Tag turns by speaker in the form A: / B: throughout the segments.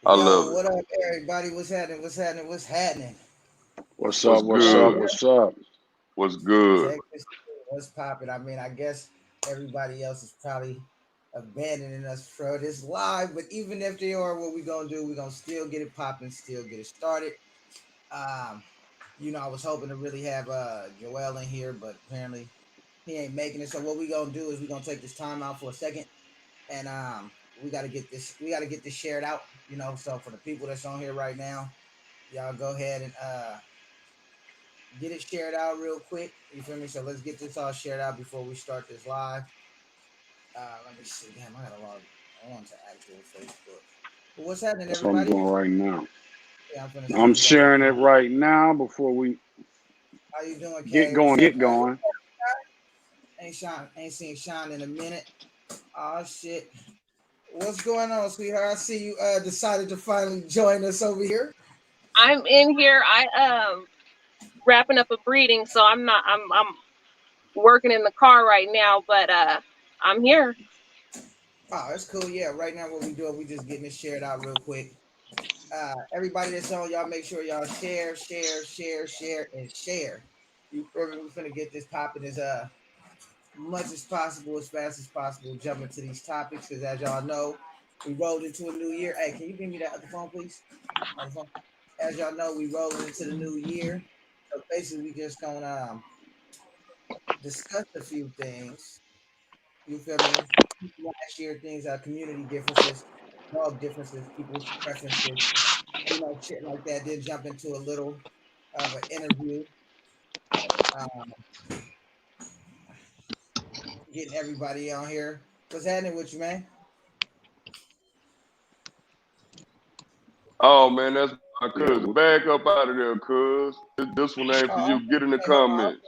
A: I
B: Yo,
A: love it.
B: what up, everybody? What's happening? What's happening? What's happening?
C: What's
A: What's
C: up? What's
B: Y'all
C: up?
A: good?
B: good?
C: What's up?
A: What's good?
B: Check this. What's popping? I mean, I guess everybody else is probably abandoning us for this live, but even if they are, what we gonna do? We gonna still get it popping, still get it started. Um, I was hoping to really have Joel in here, but apparently he ain't making it. So what we gonna do is we gonna take this time out for a second, and we gotta get this shared out. So for the people that's on here right now, y'all go ahead and get it shared out real quick. You feel me? So let's get this all shared out before we start this live. Let me see. Damn, I gotta log on to actual Facebook. But what's happening,
C: That's what I'm
B: everybody?
C: doing right now.
B: Yeah, I'm gonna see
C: I'm
B: you guys.
C: sharing it right now before we
B: How you doing,
C: get
B: Kay? What's
C: going.
B: up?
C: Get going.
B: Ain't seen Sean in a minute. Oh shit. What's going on, sweetheart? I see you decided to finally join us over here.
D: I'm in here. I wrapping up a breeding, so I'm working in the car right now, but I'm here.
B: Oh, that's cool. Yeah, right now what we doing, we just getting this shared out real quick. Everybody that's on, y'all make sure y'all share, and share. We're finna get this popping as much as possible, as fast as possible. Jump into these topics because, as y'all know, we rolled into a new year. Hey, can you give me that other phone, please? Other phone. As y'all know, we rolled into the new year. So basically, we just gonna discuss a few things. You feel me? Last year, things, community differences, dog differences, people's preferences, shit like that. Then jump into a little of an interview, um, getting everybody on here. What's happening with you, man?
A: Oh man, that's my cousin.
C: Yeah.
A: Back up out of there, cuz. This one ain't for
B: Oh,
A: you. Get in the
B: hey, hold on.
A: comments.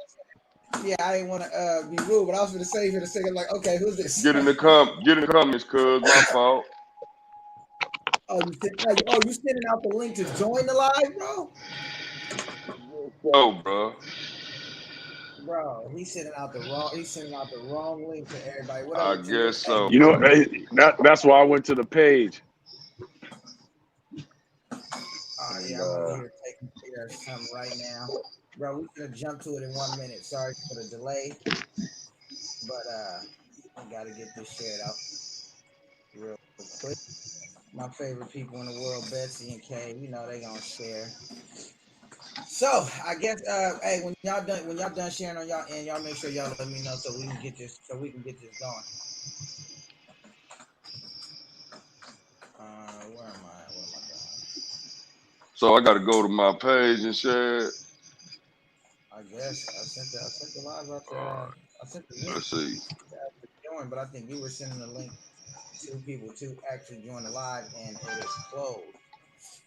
B: Yeah, I didn't want to be rude, but I was going to say for a second, like, okay, who's this?
A: Get in the comments, cuz. My fault.
B: You sending out the link to join the live, bro?
A: Oh, bro.
B: Bro, he's sending out the wrong link to everybody. What up
A: I
B: with you?
A: guess
B: Hey,
A: so.
C: You know that's why I went to the page and
B: yeah, I'm over here taking care of something right now, bro. We gonna jump to it in 1 minute. Sorry for the delay, but I gotta get this shared out real quick. My favorite people in the world, Betsy and Kay, they gonna share. So I guess hey, when y'all done sharing on y'all end, y'all make sure y'all let me know so we can get this going. Where am I? What am I doing?
A: So I gotta go to my page and share it.
B: I guess I sent the live out
A: All
B: there.
A: right,
B: I sent the link
A: let's see.
B: to join, but I think you were sending the link to people to actually join the live, and it is closed.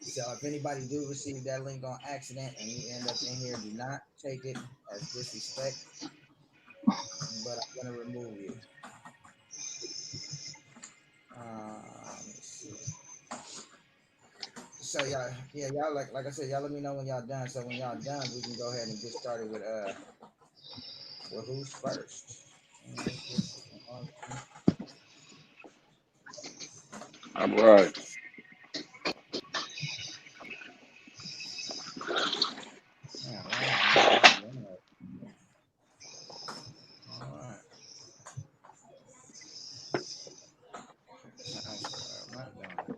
B: So if anybody do receive that link on accident and you end up in here, do not take it as disrespect. But I'm gonna remove you. Let me see. So y'all, yeah, y'all like I said, y'all let me know when y'all done. So when y'all done, we can go ahead and get started with who's first.
C: all right.
B: Man, why am I not logged in? All right. Actually, I'm not doing it.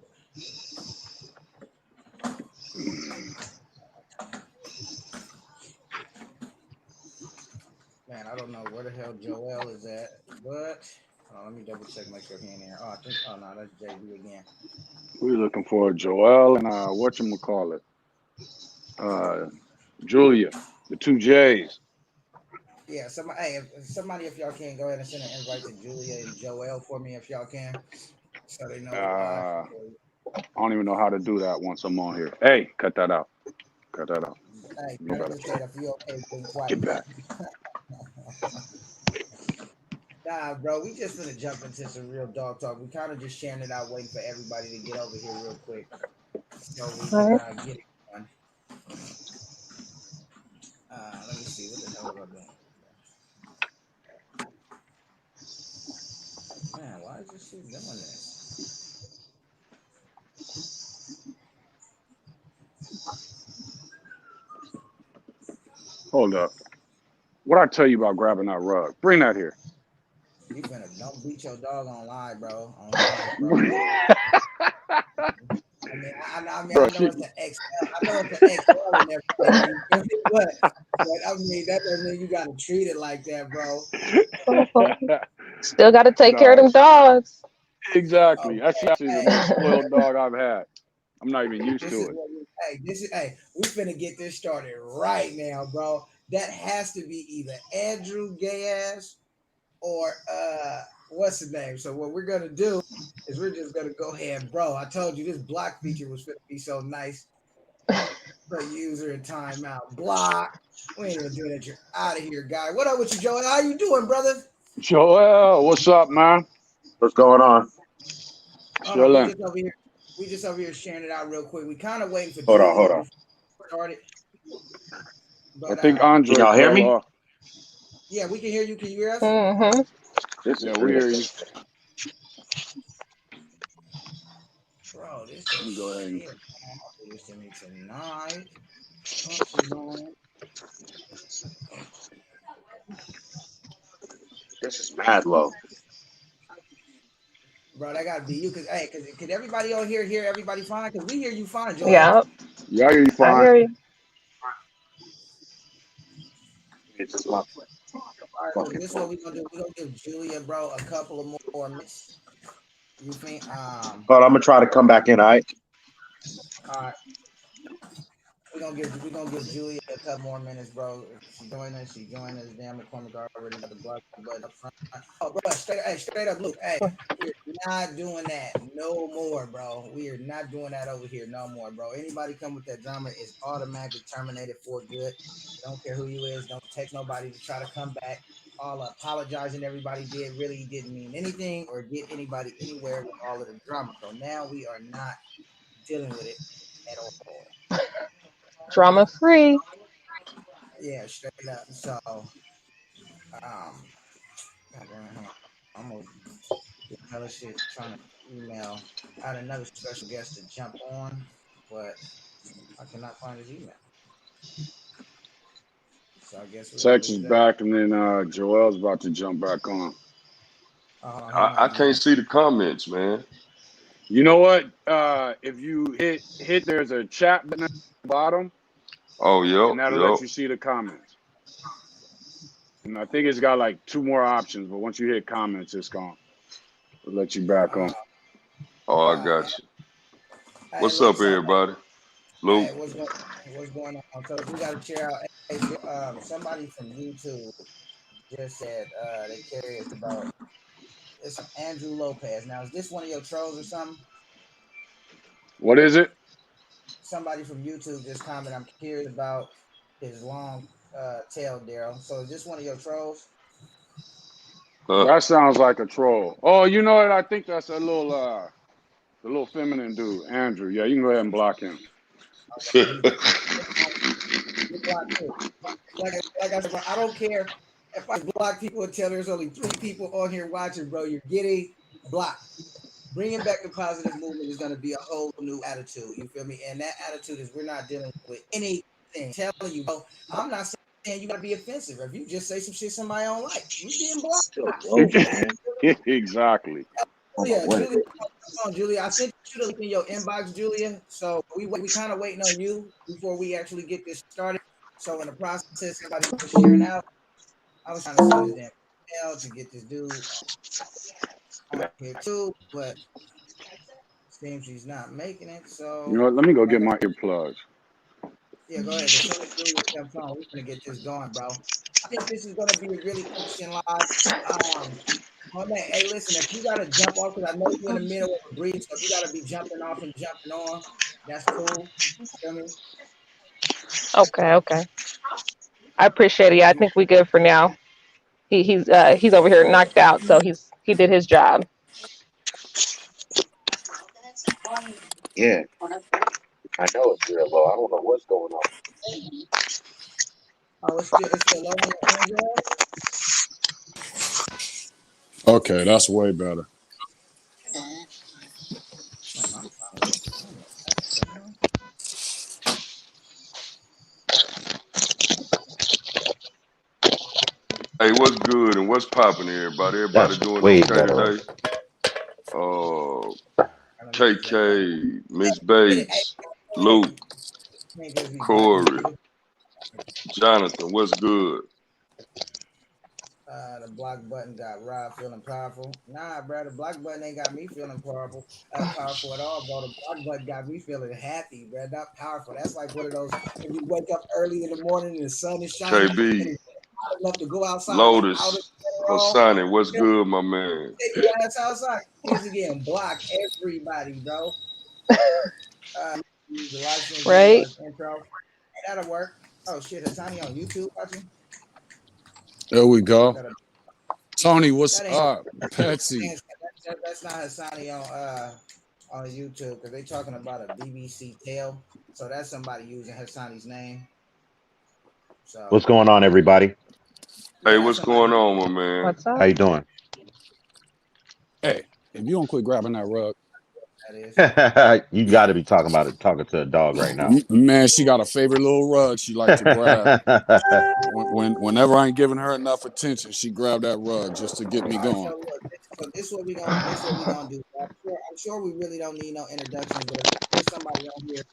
B: Man, I don't know where the hell Joel is at, but let me double check, make sure he ain't here. Oh no, that's JB again.
C: We're looking for Joel and whatchamacallit, uh, Julia, the two J's.
B: Yeah, somebody, if y'all can, go ahead and send an invite to Julia and Joel for me, if y'all can, so they know we live.
C: I don't even know how to do that once I'm on here. Hey, cut that out. Cut that out.
B: Hey,
C: You
B: tell them
C: better
B: just say if you okay, being quiet.
C: get back.
B: Nah, bro, we just gonna jump into some real dog talk. We kind of just sharing it out, waiting for everybody to get over here real quick, so we
D: All
B: can
D: right.
B: get it done. Let me see, what the hell was I doing? Man, why is this shit doing this?
C: Hold up. What I tell you about grabbing that rug? Bring that here.
B: You finna don't beat your dog on live, bro. On live, bro. I mean,
C: Bro,
B: I know it's an XL. I know it's an XL and everything, but I mean that doesn't mean you gotta treat it like that, bro.
D: Still got to take care of
C: no,
D: them dogs.
C: exactly. That's
B: Okay,
C: actually the
B: hey,
C: most spoiled dog I've had. I'm not even used
B: this
C: to
B: is
C: it.
B: what hey, we finna get this started right now, bro. That has to be either Andrew gay ass or what's his name. So what we're gonna do is we're just gonna go ahead, bro. I told you this block feature was gonna be so nice. Put user in timeout. Block. We ain't even doing that. You're out of here, guy. What up with you, Joey? How you doing, brother?
C: Joel, what's up, man?
E: What's going on?
B: Hold on, we
C: Chilling.
B: just over here. We just over here sharing it out real quick. We kind of waiting for
E: Hold on,
B: Julia
E: hold on.
B: before we started.
C: I
B: But
C: think
E: Can
C: Andre
E: y'all hear
C: fell
E: me?
C: off.
B: yeah, we can hear you. Can you hear us?
D: Mm-hmm.
E: This
C: Yeah,
E: is
C: we
E: weird.
C: hear you.
B: Bro, this
C: Let me
B: is
C: go ahead and
B: shit. I'll do this to me tonight. Oh, tonight.
E: This is mad low.
B: Bro, that gotta be you. Cause hey, cause everybody on here hear everybody fine? Cause we hear you fine, Joel.
D: Yeah,
C: yeah, I hear you
D: I
C: fine.
D: hear you.
E: It's just my
B: All right, look,
E: fucking
B: this is what
E: phone.
B: we're gonna do. We're gonna give Julia, bro, a couple of more minutes. You think
E: Hold on, I'm gonna try to come back in, all right?
B: all right. We're gonna give Julia a couple more minutes, bro. She joined us. Damn, McCormick already got the block button up front. Oh, bro, straight up, Luke. Hey, we're not doing that no more, bro. We are not doing that over here no more, bro. Anybody come with that drama is automatically terminated for good. Don't care who you is. Don't text nobody to try to come back. All apologizing everybody did really didn't mean anything or get anybody anywhere with all of the drama. So now we are not dealing with it at all.
D: Drama free.
B: Yeah, straight up. So, goddamn, hold on. I'm gonna do another shit trying to email. I had another special guest to jump on, but I cannot find his email. So I guess we're gonna
C: Tex is
B: leave that.
C: back, and then Joel's about to jump back on.
B: Hold on, he
A: I
B: might be.
A: can't see the comments, man.
C: You know what? If you hit, there's a chat button at the bottom,
A: Oh,
C: and that'll let
A: yep.
C: you see the comments. And I think it's got like 2 more options, but once you hit comments, it's gone. It'll let you back on.
A: Oh, I
B: Yeah.
A: got you.
B: Hey,
A: What's
B: look.
A: up,
B: So,
A: everybody? Luke.
B: hey, what's going on? So we got to share out. Hey, somebody from YouTube just said they curious about it's Andrew Lopez. Now, is this one of your trolls or something?
C: What is it?
B: Somebody from YouTube just commented, I'm curious about his long tail, Daryl. So is this one of your trolls?
C: That sounds like a troll. Oh, you know what? I think that's a little the little feminine dude, Andrew. Yeah, you can go ahead and block him.
B: Okay, you block too. Like I said, bro, I don't care if I block people and tell there's only 3 people on here watching, bro. You're getting blocked. Bringing back the positive movement is going to be a whole new attitude. You feel me? And that attitude is we're not dealing with anything. I'm telling you, bro, I'm not saying you got to be offensive. If you just say some shit somebody don't like, you getting blocked.
E: Still low, man.
C: Exactly.
E: I don't know what it
B: Julia,
E: is.
B: come on, Julia. I sent you the link in your inbox, Julia. So we kind of waiting on you before we actually get this started. So in the process, everybody was sharing out. I was trying to send this damn email to get this dude on here too, but seems he's not making it.
C: You know
B: So
C: what? Let me go
B: like,
C: get my earplugs.
B: yeah, go ahead. As soon as Julia jumps on, we're gonna get this going, bro. I think this is gonna be a really interesting live. Oh man, hey, listen, if you gotta jump off, because I know you're in the middle of a breeze, so if you gotta be jumping off and jumping on, that's cool. Feel me?
D: Okay. I appreciate it. Yeah, I think we good for now. He's over here knocked out, so he did his job.
E: Yeah, I know it's real low. I don't know what's going on.
B: Oh, it's still low on your Android.
C: Okay, that's way better.
B: Man, I'm trying to. What the hell?
A: Hey, what's good and what's popping, everybody? Everybody
E: That's
A: doing
E: way
A: okay
E: better.
A: today? Uh,
B: I don't know what's up, bro.
A: KK, Miss
B: Hey,
A: Bates,
B: hey,
A: Luke,
B: can't just be black
A: Corey,
B: people.
A: Jonathan, what's good?
B: The block button got Rob feeling powerful. Nah, bro, the block button ain't got me feeling powerful, powerful at all, bro. The block button got me feeling happy, bro. Not powerful. That's like one of those when you wake up early in the morning and the sun is shining and
A: KB,
B: it's hot enough to go outside without
A: Lotus,
B: it all.
A: Hassani, what's good, my man?
B: Take your ass outside. Kids are getting blocked. Everybody, bro. Use the live stream video
D: Right?
B: as intro. Hey, that'll work. Oh shit, Hatani on YouTube watching?
C: There we go.
B: That
C: Tony, what's
B: ain't
C: up? Patsy.
B: that's not Hassani on YouTube because they talking about a BBC tale. So that's somebody using Hassani's name. So
E: What's going on, everybody?
A: Hey,
B: yeah, that's
A: what's
B: somebody.
A: going on, my man?
D: What's
E: How
D: up?
E: you doing?
C: Hey, if you don't quit grabbing that rug,
B: That is.
E: You got to be talking to a dog right now.
C: man, she got a favorite little rug she like to grab. Whenever I ain't giving her enough attention, she grab that rug just to get me
B: All right,
C: going.
B: so look, so this what we gonna do. I'm sure we really don't need no introductions, but if there's somebody on here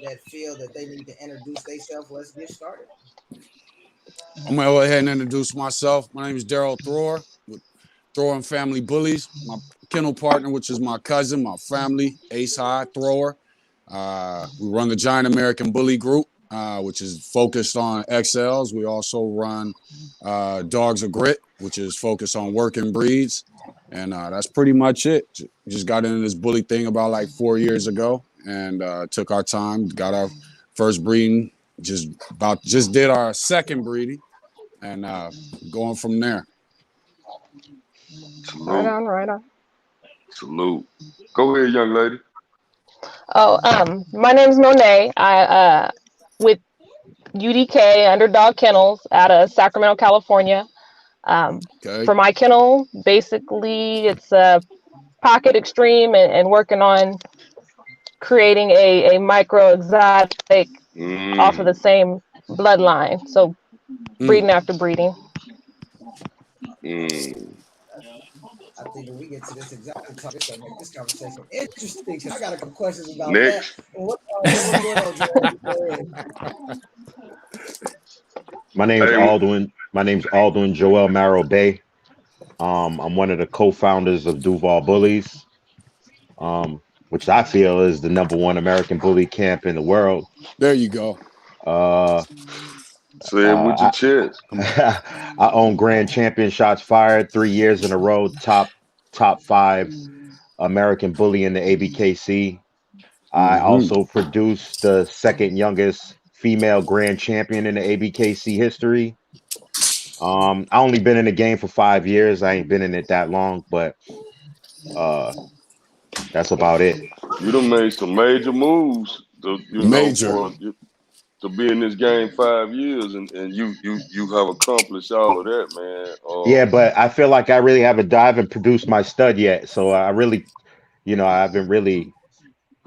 B: that feel that they need to introduce themselves, let's get started.
C: I'm gonna go ahead and introduce myself. My name is Daryl Thrower with Thrower and Family Bullies. My kennel partner, which is my cousin, my family, Ace High Thrower. We run the Giant American Bully Group, which is focused on XLs. We also run Dogs of Grit, which is focused on working breeds. And that's pretty much it. Just got into this bully thing about like 4 years ago and took our time, got our first breeding, just did our second breeding and going from there.
D: Right
A: Salute,
D: on, right on.
A: salute. Go ahead, young lady.
D: Oh, my name's Monet. I with UDK Underdog Kennels out of Sacramento, California.
C: Okay.
D: For my kennel, basically it's a pocket extreme and working on creating a micro exotic off of the
A: Mm,
D: same bloodline. So
C: Mm.
D: breeding after breeding.
A: mm.
B: I think when we get to this exotic talk, it's gonna make this conversation interesting because I got a couple questions about that.
A: Next.
B: What's going on, Joel? Go ahead.
E: My name's
A: Hey,
E: Aldwin. My name's Aldwin Joel Marrow Bay. I'm one of the co-founders of Duval Bullies, which I feel is the #1 American bully camp in the world.
C: There you go.
E: Uh,
A: say it with your chest.
E: I own Grand Champion Shots Fired 3 years in a row, top 5 American bully in the ABKC. I
C: Mm-hmm.
E: also produced the second youngest female grand champion in the ABKC history. I only been in the game for 5 years. I ain't been in it that long, but uh, that's about it.
A: You done made some major moves
C: Major.
A: to be in this game 5 years and you have accomplished all of that, man.
E: Yeah, but I feel like I really haven't produced my stud yet. So I really, I haven't really,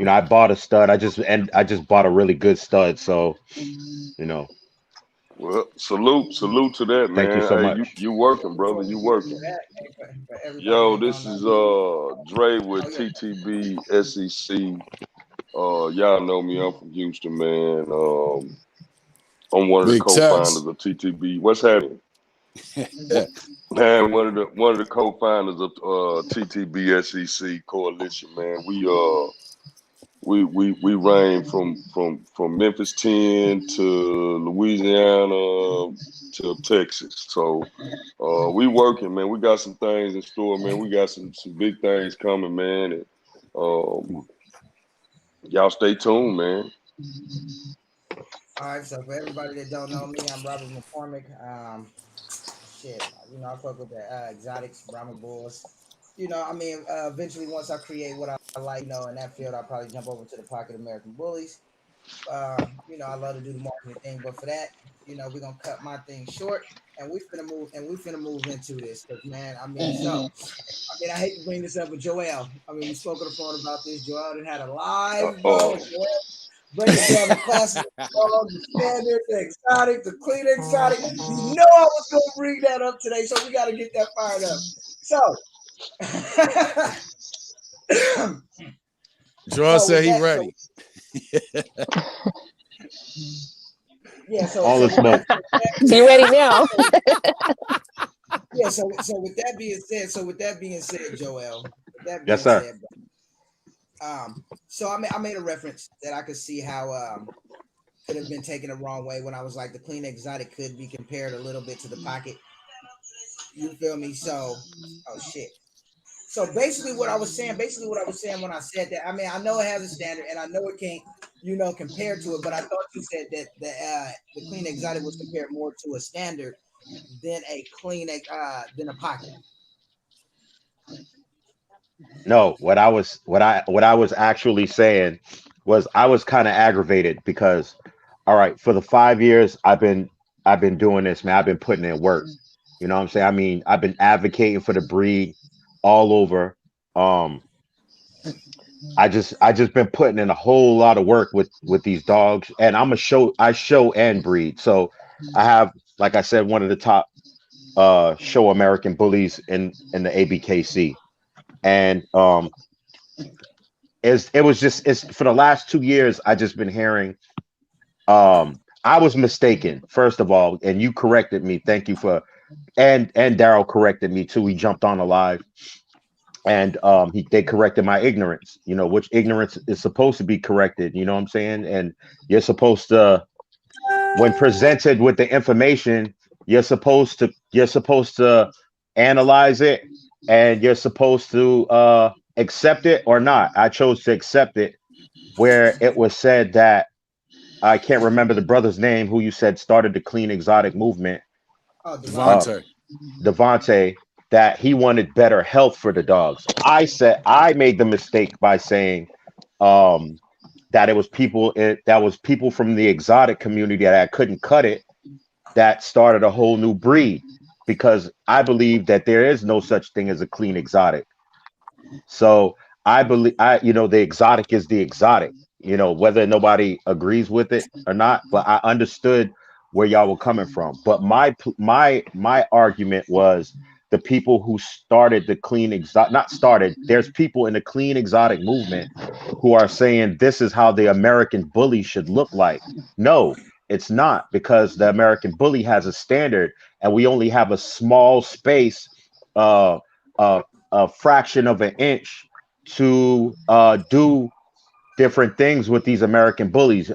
E: I bought a stud. I just bought a really good stud. So, you know,
A: Well, salute to that,
E: thank you
A: man.
E: so
A: Hey,
E: much.
A: you working,
B: Before
A: brother.
B: we
A: You
B: get into
A: working.
B: that, for everybody
A: Yo,
B: that don't
A: this
B: know,
A: is Dre with
B: oh yeah,
A: TTB SEC. Y'all know me. I'm from Houston, man. I'm one of the
C: Big
A: co-founders
C: Tex.
A: of TTB. What's happening? Man, one of the co-founders of TTB SEC Coalition, man. We range from Memphis 10 to Louisiana to Texas. So we working, man. We got some things in store, man. We got some big things coming, man. And um, y'all stay tuned, man.
B: all right. So for everybody that don't know me, I'm Robert McCormick. Shit, I fuck with the exotics, Brahma Bulls. Eventually once I create what I like, in that field, I'll probably jump over to the Pocket American Bullies. I love to do the marketing thing, but for that, we're gonna cut my thing short and we finna move into this because man, I hate to bring this up with Joel. We spoke on the phone about this. Joel done had a live, bro.
A: Oh,
B: Joel breaking down the classes, the standard, the exotic, the clean exotic. You know I was going to bring that up today, so we got to get that fired up. So,
C: Joel said he ready.
B: So
E: all the smoke.
D: Be ready now.
B: Yeah, so with that being said, Joel, with that being
E: Yes, sir.
B: said, so I made a reference that I could see how could have been taken the wrong way when I was like the clean exotic could be compared a little bit to the pocket. You feel me? So, oh shit. So basically, what I was saying when I said that, I mean, I know it has a standard, and I know it can't, compare to it. But I thought you said that the clean exotic was compared more to a standard than than a pocket.
E: No, what I was actually saying was I was kind of aggravated because, all right, for the 5 years I've been doing this, man. I've been putting in work. You know what I'm saying? I mean, I've been advocating for the breed all over. Um, I just been putting in a whole lot of work with these dogs, and I show and breed. So I have, like I said, one of the top show American bullies in the ABKC, and it was just it's for the last 2 years I just been hearing. I was mistaken, first of all, and you corrected me. Thank you for and Daryl corrected me too. He jumped on a live, and they corrected my ignorance, which ignorance is supposed to be corrected, you know what I'm saying? And you're supposed to, when presented with the information, you're supposed to analyze it, and you're supposed to accept it or not. I chose to accept it, where it was said that I can't remember the brother's name who you said started the clean exotic movement.
B: Oh,
C: Devontae.
E: Devontae, that he wanted better health for the dogs. I made the mistake by saying that that was people from the exotic community that I couldn't cut it, that started a whole new breed, because I believe that there is no such thing as a clean exotic. So I believe the exotic is the exotic, whether nobody agrees with it or not. But I understood where y'all were coming from. But my argument was the people who started the clean exotic, not started. There's people in the clean exotic movement who are saying this is how the American bully should look like. No, it's not, because the American bully has a standard, and we only have a small space, uh, uh, a fraction of an inch to do different things with these American bullies,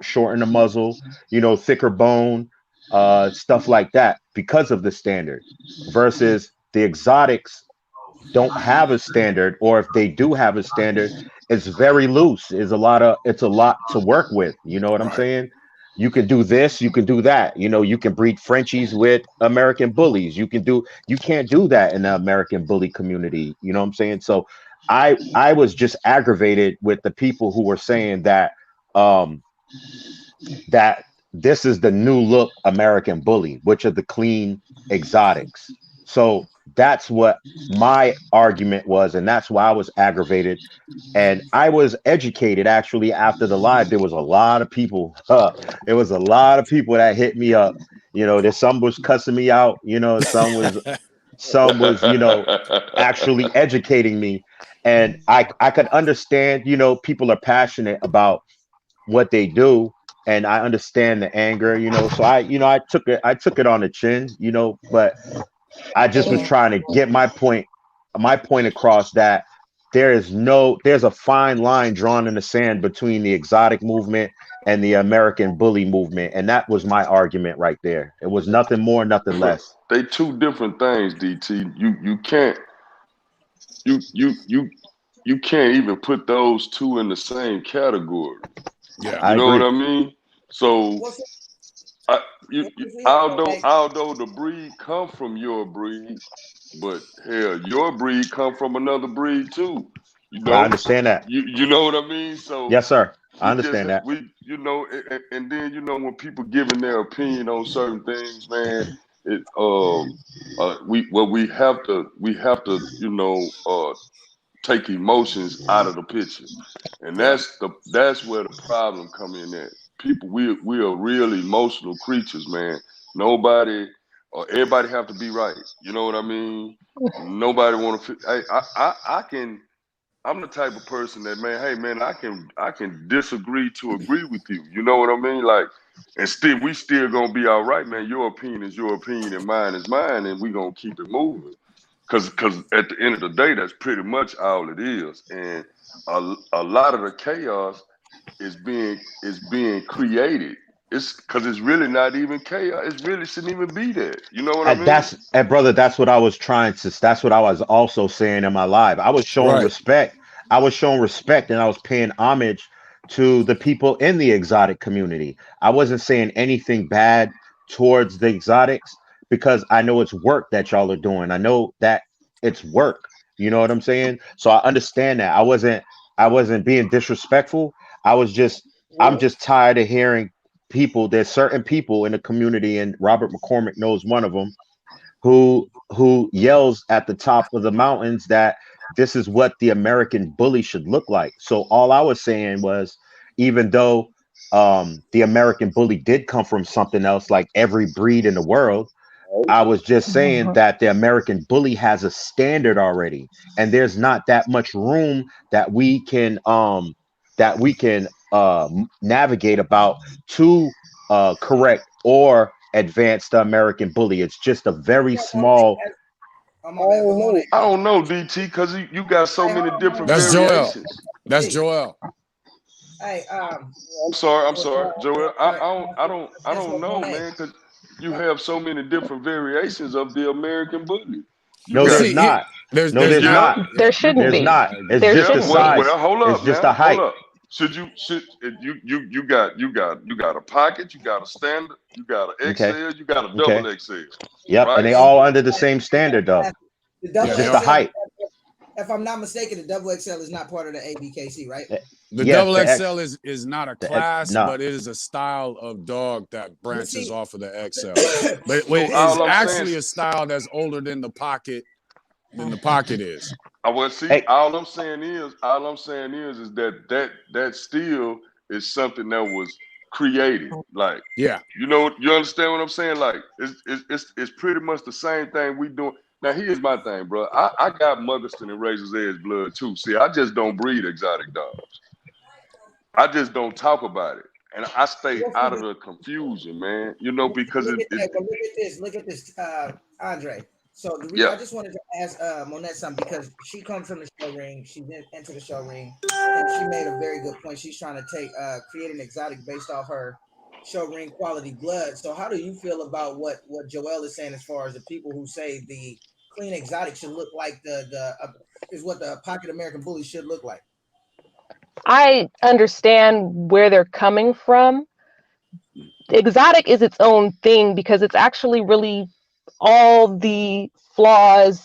E: shorten the muzzle, thicker bone, stuff like that, because of the standard, versus the exotics don't have a standard, or if they do have a standard, it's very loose. It's a lot to work with. You know what I'm
C: Right.
E: saying? You can do this, you can do that. You can breed Frenchies with American bullies. You can't do that in the American bully community. You know what I'm saying? So I was just aggravated with the people who were saying that um that this is the new look American bully, which are the clean exotics. So that's what my argument was, and that's why I was aggravated. And I was educated, actually, after the live. There was a lot of people. There was a lot of people that hit me up. There's some was cussing me out. Some was actually educating me, and I could understand. People are passionate about what they do, and I understand the anger. So I took it on the chin. But I just was trying to get my point across, that there's a fine line drawn in the sand between the exotic movement and the American bully movement. And that was my argument right there. It was nothing more, nothing less.
A: They two different things, DT. You can't you you you you can't even put those two in the same category.
C: Yeah.
E: I
A: You know what
E: agree.
A: I mean? So I, although the breed come from your breed, but hell, your breed come from another breed too. You
E: I
A: know,
E: understand that.
A: you know what I mean. So
E: Yes, sir. I
A: we just
E: understand that.
A: and then when people giving their opinion on certain things, man, we have to take emotions out of the picture, and that's where the problem come in at. People, we are real emotional creatures, man. Nobody or everybody have to be right. You know what I mean? Nobody want to. I can. I'm the type of person that, man, hey man, I can disagree to agree with you. You know what I mean? Like, and we still gonna be all right, man. Your opinion is your opinion and mine is mine, and we gonna keep it moving. Cause at the end of the day, that's pretty much all it is. And a lot of the chaos is being created. It's because it's really not even chaos. It really shouldn't even be that. You know what I
E: And
A: mean?
E: brother, that's what I was trying to. That's what I was also saying in my live. I was showing
C: Right.
E: respect. I was showing respect, and I was paying homage to the people in the exotic community. I wasn't saying anything bad towards the exotics because I know it's work that y'all are doing. I know that it's work. You know what I'm saying? So I understand that. I wasn't being disrespectful. I was just. I'm just tired of hearing people. There's certain people in the community, and Robert McCormick knows one of them, who yells at the top of the mountains that this is what the American bully should look like. So all I was saying was, even though the American bully did come from something else, like every breed in the world, I was just saying that the American bully has a standard already, and there's not that much room that we can navigate about to correct or advance the American bully. It's just a very small.
B: Oh my bad, but Monet.
A: I don't know, DT, because you got so
B: Hey,
A: many
B: hold on,
A: different
B: Monet.
C: That's Joel.
A: variations.
C: That's Joel.
B: Hey,
A: I'm sorry, Joel. I,
B: sorry.
A: I don't, I don't, I
B: That's
A: don't
B: what
A: know,
B: Monet.
A: man, because you have so many different variations of the American bully. You
E: No,
C: But
A: got,
E: there's
C: see,
E: not. No,
C: there's
E: there's
A: yeah,
C: not.
E: not.
C: Yeah,
D: There shouldn't
E: There's
D: be.
E: not.
C: I
E: It's
C: agree.
D: There
E: just the
D: shouldn't be.
E: size.
A: hold
E: It's
A: up
E: just the
A: now, hold
E: height.
A: up. You got a pocket, you got a standard, you got
E: Okay.
A: an XL, you got a
E: Okay.
A: double XL,
E: Yep. And
A: right?
E: they
B: And
E: all under the same standard though.
B: the
E: It's
B: double
C: Yeah, they
E: just the
C: are.
B: XL,
E: height.
B: if I'm not mistaken, the double XL is not part of the ABKC, right?
E: Eh,
C: The
E: Yes,
C: double
E: the
C: XL
E: X,
C: is not a
E: the X.
C: class,
E: No.
C: but it is a style of dog that
B: But
C: branches
B: see,
C: off of the XL. But it
A: So
C: is
A: all I'm saying,
C: actually a style that's older than the pocket is.
A: I will see.
E: Hey,
A: All I'm saying is that still is something that was created. Like,
C: Yeah.
A: you understand what I'm saying? Like, it's pretty much the same thing we doing. Now, here's my thing, bro. I got Muggerston and Razor's Edge blood too. See, I just don't breed exotic dogs. I just don't talk about it, and I stay
B: what's
A: out of
B: the-
A: the confusion, man. Because
B: look at that, but look at this, Andre. So
A: yeah.
B: I just wanted to ask Monette something because she comes from the show ring. She's into the show ring, and she made a very good point. She's trying to create an exotic based off her show ring quality blood. So how do you feel about what Joel is saying as far as the people who say the clean exotic should look like the is what the pocket American bully should look like?
D: I understand where they're coming from. Exotic is its own thing because it's actually really all the flaws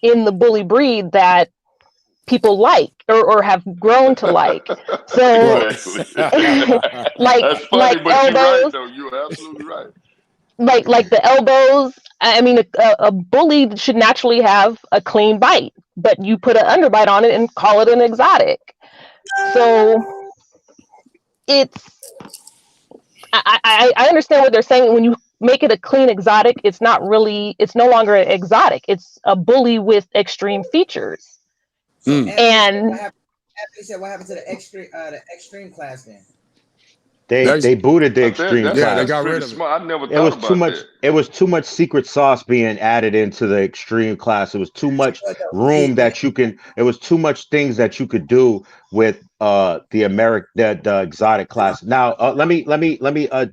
D: in the bully breed that people like or have grown to like. So
C: Right.
A: Exactly.
D: like
A: That's funny,
D: like
A: but you're right
D: elbows,
A: though. You're absolutely right.
D: like the elbows. I mean, a bully should naturally have a clean bite, but you put an underbite on it and call it an exotic. So it's I understand what they're saying. When you make it a clean exotic, it's no longer exotic. It's a bully with extreme features.
B: So
C: Mm.
B: Anthony said,
D: And
B: what happened to the extreme class then?
E: they
C: That's,
E: they booted the extreme
C: yeah, they
A: That's
E: class.
C: got
A: pretty
C: rid of it.
A: smart. I never
E: It
A: thought
E: was too
A: about
E: much.
A: that.
E: It was too much secret sauce being added into the extreme class. It was too much room
B: See,
E: that you can. It was too much things that you could do with the exotic class. Now let me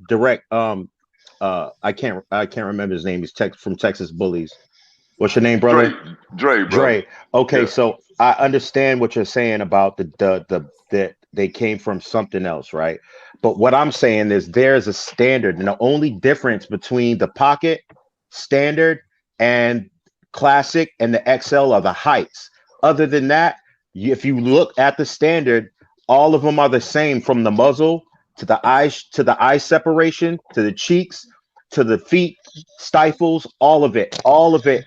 E: direct I can't remember his name. He's from Texas Bullies. What's your name,
A: Dre,
E: brother?
A: brother.
E: Dre. Okay,
A: Yeah.
E: so I understand what you're saying about the they came from something else, right? But what I'm saying is there's a standard, and the only difference between the pocket standard and classic and the XL are the heights. Other than that, if you look at the standard, all of them are the same from the muzzle to the eye separation to the cheeks to the feet stifles, all of it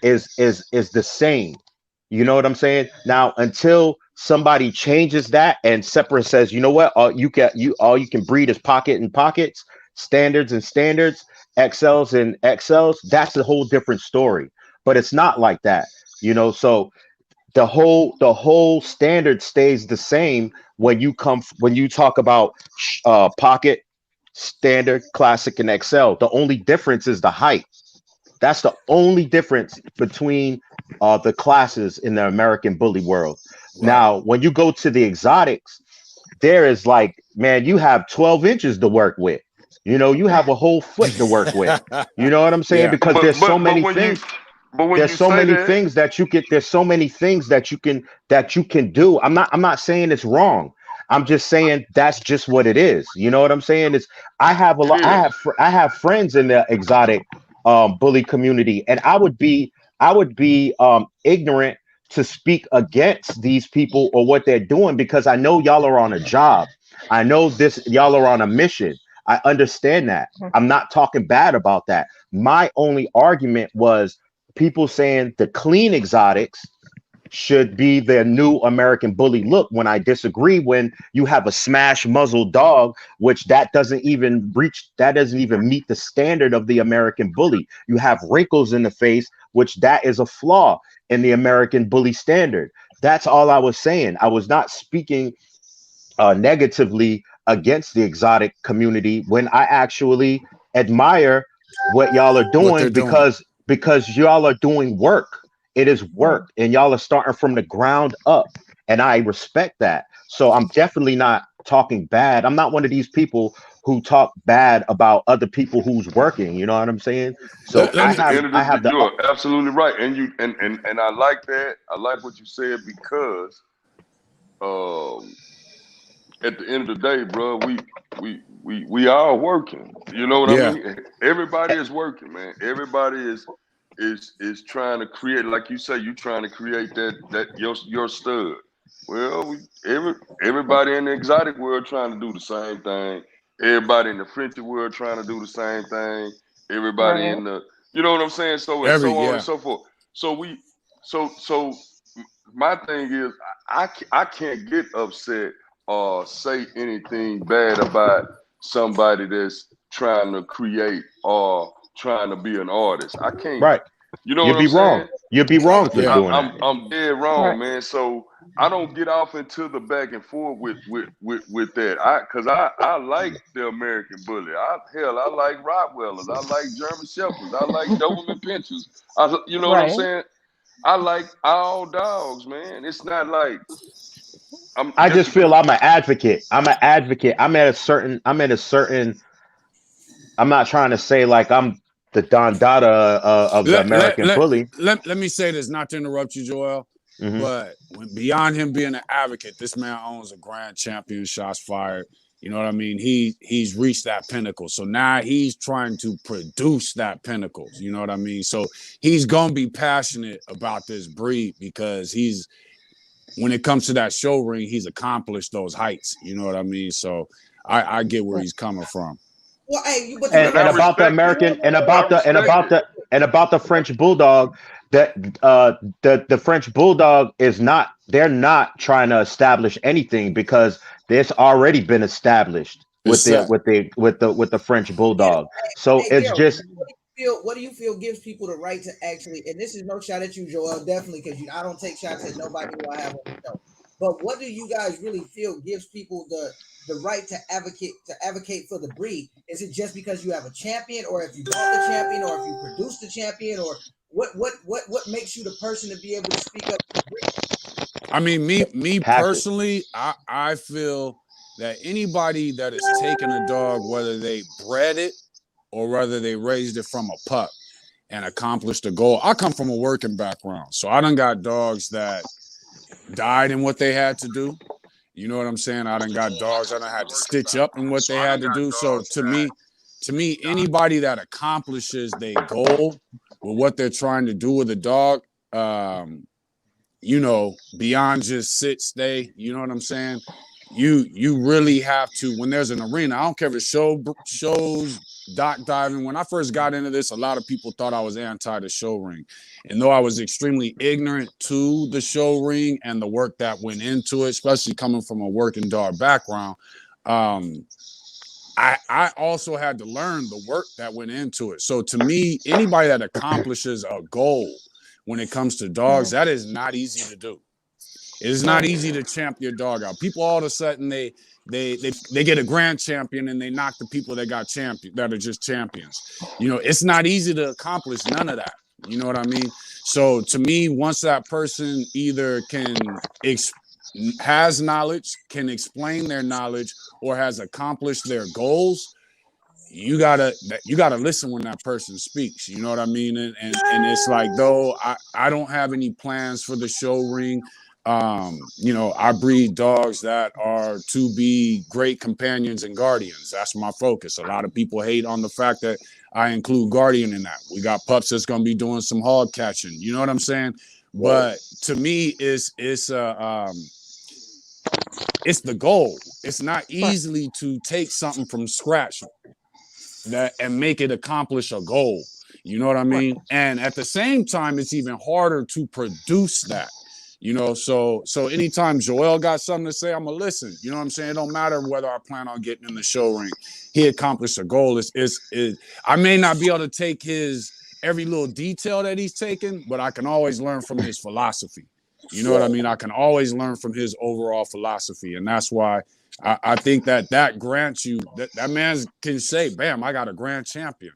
E: is the same. You know what I'm saying? Now, until somebody changes that and separate says, you know what, all you can breed is pocket and pockets, standards and standards, XLs and XLs. That's a whole different story. But it's not like that, you know. So the whole standard stays the same when you talk about pocket, standard, classic, and XL. The only difference is the height. That's the only difference between the classes in the American bully world.
C: Right.
E: Now, when you go to the exotics, there is like, man, you have 12 inches to work with. You know, you have a whole foot to work with. You know what I'm saying?
C: Yeah.
E: Because
A: But
E: there's so
A: but but
E: many
A: when you
E: things.
A: but when
E: There's
A: you
E: so
A: say
E: many
A: that,
E: things that you can. There's so many things that you can do. I'm not saying it's wrong. I'm just saying that's just what it is. You know what I'm saying? It's I have a
A: it
E: lot.
A: is.
E: I have friends in the exotic bully community, and I would be ignorant to speak against these people or what they're doing because I know y'all are on a job. I know this y'all are on a mission. I understand that. I'm not talking bad about that. My only argument was people saying the clean exotics should be their new American bully look when I disagree when you have a smash muzzle dog, which that doesn't even meet the standard of the American bully. You have wrinkles in the face, which that is a flaw in the American bully standard. That's all I was saying. I was not speaking negatively against the exotic community when I actually admire what y'all are
C: What they're
E: doing
C: doing.
E: because y'all are doing work. It is work, and y'all are starting from the ground up, and I respect that. So I'm definitely not talking bad. I'm not one of these people who talk bad about other people who's working. You know what I'm saying? So
C: Let
E: I
A: At
C: me
A: the
E: have
A: end of
E: I
A: the
E: have
A: day,
E: the
A: you're absolutely right, and I like that. I like what you said because um, at the end of the day, bro, we are working. You know what I
C: yeah.
A: mean? Everybody is working, man. Everybody is trying to create, like you say, you trying to create that your stud. Well, everybody in the exotic world trying to do the same thing. Everybody in the Frenchy world trying to do the same thing. Everybody
D: Right.
A: in the, you know what I'm saying? So and
C: Every
A: so on and
C: yeah.
A: so forth. So so my thing is, I can't get upset or say anything bad about somebody that's trying to create or trying to be an artist. I can't.
E: right.
A: You know
E: You'd
A: what
E: be
A: I'm
E: wrong.
A: saying?
E: You'd be wrong for
C: Yeah.
E: doing that.
A: I'm dead
D: Right.
A: wrong, man. So I don't get off into the back and forth with that. I like the American bully. I like Rottweilers. I like German Shepherds. I like Doberman Pinschers. You know what I'm
D: Right.
A: saying? I like all dogs, man. It's not like I'm
E: I
A: just
E: just
A: because.
E: feel I'm an advocate. I'm an advocate. I'm at a certain. I'm not trying to say like I'm the Don Dada of the
C: Let, let,
E: American
C: let,
E: bully.
C: let me say this, not to interrupt you, Joel,
E: Hmm.
C: but when beyond him being an advocate, this man owns a grand champion, shots fired. You know what I mean? He's reached that pinnacle. So now he's trying to produce that pinnacle. You know what I mean? So he's gonna be passionate about this breed because he's when it comes to that show ring, he's accomplished those heights. You know what I mean? So I get where he's coming from.
B: Well, hey, but you
E: and,
B: know
A: And
B: what?
A: I
E: and about the
A: respect it.
E: American and
A: I
E: about the and
A: respect
E: about
A: it.
E: the and about the French bulldog that the French bulldog is not they're not trying to establish anything because it's already been established
C: It's
E: with the
C: set.
E: with the with the with the French
B: Yeah.
E: bulldog. So
B: Hey,
E: it's
B: Daryl,
E: just
B: what do you feel gives people the right to actually? And this is no shot at you, Joel, definitely, because I don't take shots at nobody who I have on the show. But what do you guys really feel gives people the right to advocate for the breed? Is it just because you have a champion, or if you bought the champion, or if you produce the champion, or what makes you the person to be able to speak up for the breed?
C: I mean, me
E: passion.
C: personally, I feel that anybody that is taking a dog, whether they bred it or whether they raised it from a pup and accomplished a goal. I come from a working background, so I done got dogs that died in what they had to do. You know what I'm saying? I done got dogs I done had to stitch up in what they had to do. So to me, anybody that accomplishes their goal with what they're trying to do with a dog, you know, beyond just sit, stay. You know what I'm saying? You really have to when there's an arena. I don't care if it's shows doc diving. When I first got into this, a lot of people thought I was anti the show ring. And though I was extremely ignorant to the show ring and the work that went into it, especially coming from a working dog background, I also had to learn the work that went into it. So to me, anybody that accomplishes a goal when it comes to dogs, that is not easy to do. It is not easy to champ your dog out. People all of a sudden they get a grand champion and they knock the people that got champion that are just champions. You know, it's not easy to accomplish none of that. You know what I mean? So to me, once that person either has knowledge, can explain their knowledge, or has accomplished their goals, you gotta listen when that person speaks. You know what I mean? And it's like, though I don't have any plans for the show ring. You know, I breed dogs that are to be great companions and guardians. That's my focus. A lot of people hate on the fact that I include guardian in that. We got pups that's gonna be doing some hog catching. You know what I'm saying? But to me, it's the goal. It's not easily to take something from scratch and make it accomplish a goal. You know what I mean? And at the same time, it's even harder to produce that. You know, so anytime Joel got something to say, I'm gonna listen. You know what I'm saying? It don't matter whether I plan on getting in the show ring. He accomplished a goal. I may not be able to take his every little detail that he's taken, but I can always learn from his philosophy. You know what I mean? I can always learn from his overall philosophy, and that's why I think that grants you that man can say, "Bam, I got a grand champion."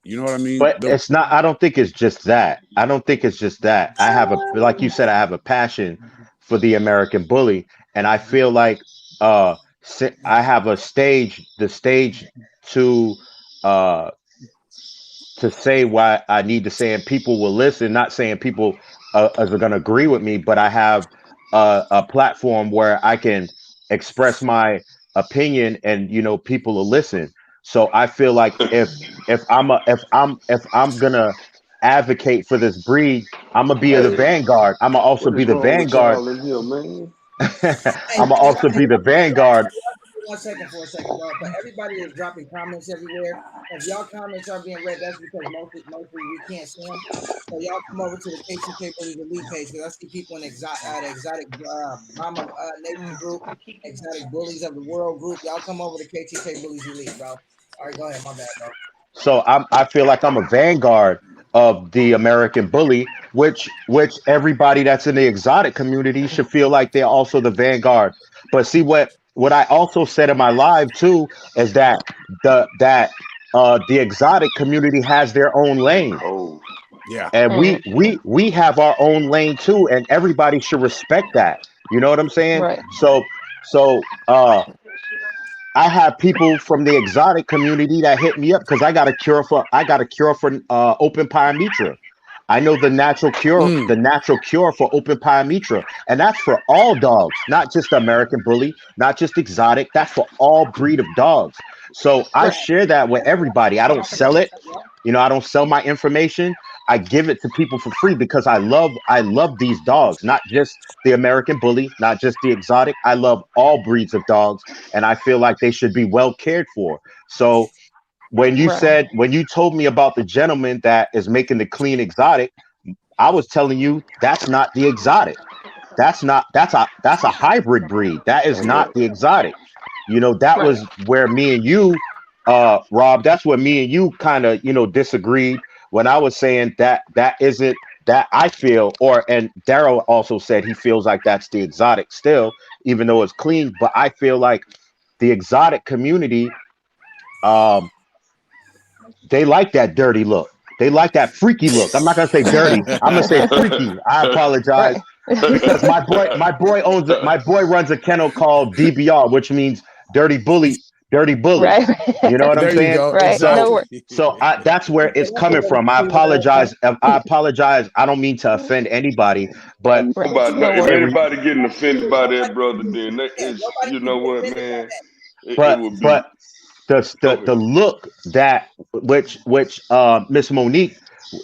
C: You know what I mean?
E: But it's not. I don't think it's just that. I don't think it's just that. I have like you said, I have a passion for the American Bully, and I feel like I have the stage to uh to say why I need to say, and people will listen. Not saying people are going to agree with me, but I have a platform where I can express my opinion, and people will listen. So I feel like if I'm gonna advocate for this breed, I'm gonna be the
A: Hey,
E: vanguard. I'm gonna also
A: what
E: be
A: is
E: the
A: wrong with
E: vanguard.
A: y'all in here, man?
B: Hey,
E: I'm gonna also be the vanguard.
B: 1 second for a second, bro. But everybody is dropping comments everywhere. If y'all comments are being read, that's because mostly we can't see them. So y'all come over to the KTK Bullies Elite page, because I see people in the exotic Mama Nation group, exotic bullies of the world group. Y'all come over to KTK Bullies Elite, bro. All right, go ahead. My bad, bro.
E: So I feel like I'm a vanguard of the American Bully, which everybody that's in the exotic community should feel like they're also the vanguard. But see, what I also said in my live too is that the exotic community has their own lane,
A: Oh,
C: yeah.
E: and we have our own lane too, and everybody should respect that. You know what I'm saying?
D: Right.
E: So I have people from the exotic community that hit me up because I got a cure for open pyometra. I know the natural cure for open pyometra, and that's for all dogs, not just the American Bully, not just exotic. That's for all breed of dogs. So I
D: Right.
E: share that with everybody. I don't sell it. I don't sell my information. I give it to people for free because I love these dogs, not just the American Bully, not just the exotic. I love all breeds of dogs, and I feel like they should be well cared for. So
D: Right.
E: when you told me about the gentleman that is making the clean exotic, I was telling you that's not the exotic. That's a hybrid breed. That is
A: that's right.
E: not the exotic. That
D: Right.
E: was where me and you, Rob, that's where me and you kind of, disagreed when I was saying that isn't that I feel, and Daryl also said he feels like that's the exotic still, even though it's clean. But I feel like the exotic community, um, they like that dirty look. They like that freaky look. I'm not gonna say dirty. I'm gonna say freaky. I apologize
D: Right.
E: because my boy runs a kennel called DBR, which means dirty bully, dirty bully.
D: Right.
E: You know what I'm
C: There you
E: saying?
C: go.
D: Right.
E: So
D: No
C: Exactly.
D: worries.
E: that's where it's coming from. I apologize. I apologize. I don't mean to offend anybody, but
D: Right. No
A: If
D: worries.
E: every
A: anybody getting offended by that, brother, then that
B: Yeah,
A: is,
B: nobody
A: you
B: can
A: know
B: get
A: what,
B: offended by
A: man,
B: that.
A: it
E: but
A: would be.
E: but the
A: Go
E: the,
A: ahead.
E: the look that which Miss Monique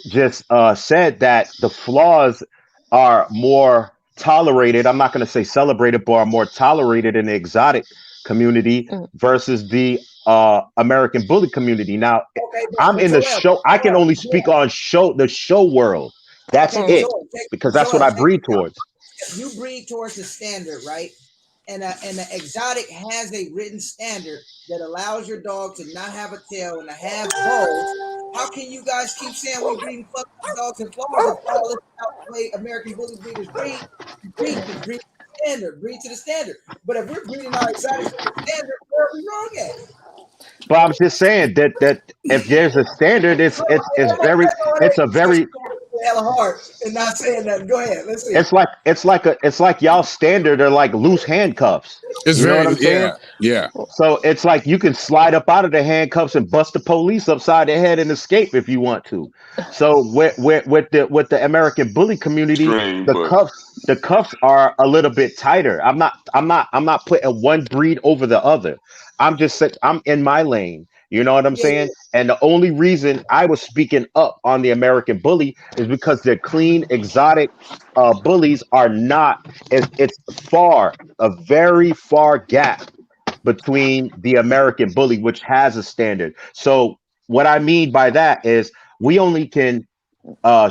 E: just said, that the flaws are more tolerated. I'm not going to say celebrated, but are more tolerated in the exotic community
D: Mm.
E: versus the American bully community. Now,
B: Okay,
E: I'm
B: but
E: in the
B: Joel,
E: show. I can only
B: Joel,
E: speak on the show world. That's
B: okay, but
E: it,
B: Joel,
E: because that's what
B: Joel,
E: I
B: check
E: breed
B: this out.
E: towards.
B: You breed towards the standard, right? And the exotic has a written standard that allows your dog to not have a tail and to have balls. How can you guys keep saying we breeding fucked up dogs and flaws if all this outplay American bully breeders breed? Just breed to the standard, breed to the standard. But if we're breeding our exotics to the standard, where are we wrong at?
E: But I'm just saying that if there's a standard, it's a very
B: Hella hard and not saying that. Go ahead, let's see.
E: it's like y'all standard are like loose handcuffs.
C: It's
E: You know what
C: very
E: I'm saying?
C: yeah.
E: So it's like you can slide up out of the handcuffs and bust the police upside the head and escape if you want to. So with the American bully community,
A: Stream, but
E: the cuffs are a little bit tighter. I'm not putting one breed over the other. I'm just saying I'm in my lane. You know what I'm
B: Yeah,
E: saying? And the only reason I was speaking up on the American bully is because the clean, exotic bullies are not. It's a very far gap between the American bully, which has a standard. So what I mean by that is we only can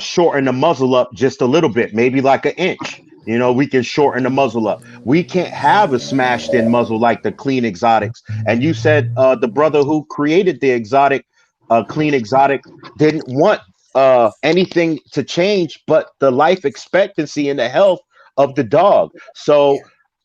E: shorten the muzzle up just a little bit, maybe like an inch. You know, we can shorten the muzzle up. We can't have a smashed in muzzle like the clean exotics. And you said the brother who created the exotic, clean exotic, didn't want anything to change but the life expectancy and the health of the dog. So
B: yeah.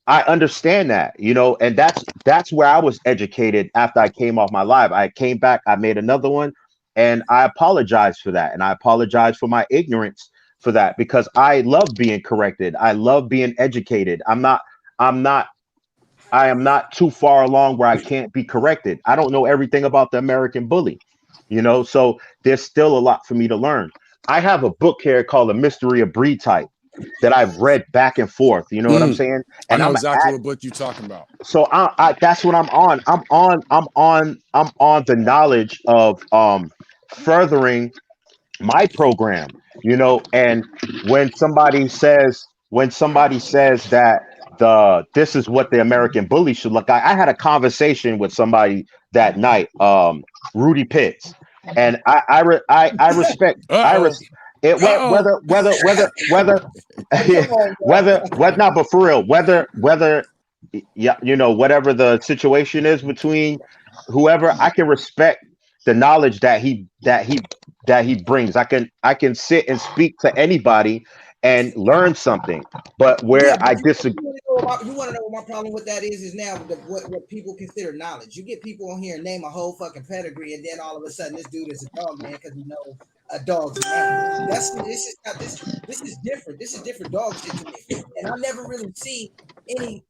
E: I understand that, you know, and that's where I was educated after I came off my live. I came back, I made another one, and I apologize for that. And I apologize for my ignorance for that because I love being corrected. I love being educated. I'm not I am not too far along where I can't be corrected. I don't know everything about the American bully, you know, so there's still a lot for me to learn. I have a book here called The Mystery of Breed Type that I've read back and forth, you know what I'm saying?
C: I
E: And
C: know
E: I'm
C: exactly what book you're talking about.
E: so that's what I'm on. I'm on the knowledge of furthering my program, you know. And when somebody says that the this is what the American bully should look like, I had a conversation with somebody that night, Rudy Pitts, and I respect I
C: Uh-oh.
E: res it
C: Uh-oh.
E: whether
B: Come on,
E: whether not, but for real, whether yeah, you know, whatever the situation is between whoever, I can respect the knowledge that he brings. I can sit and speak to anybody and learn something. But
B: yeah,
E: where
B: but
E: I disagree,
B: you want to know what my problem with that is now what people consider knowledge. You get people on here and name a whole fucking pedigree, and then all of a sudden this dude is a dog man because he know a dog's name. This is not this. This is different. This is different dog shit to me, and I never really see any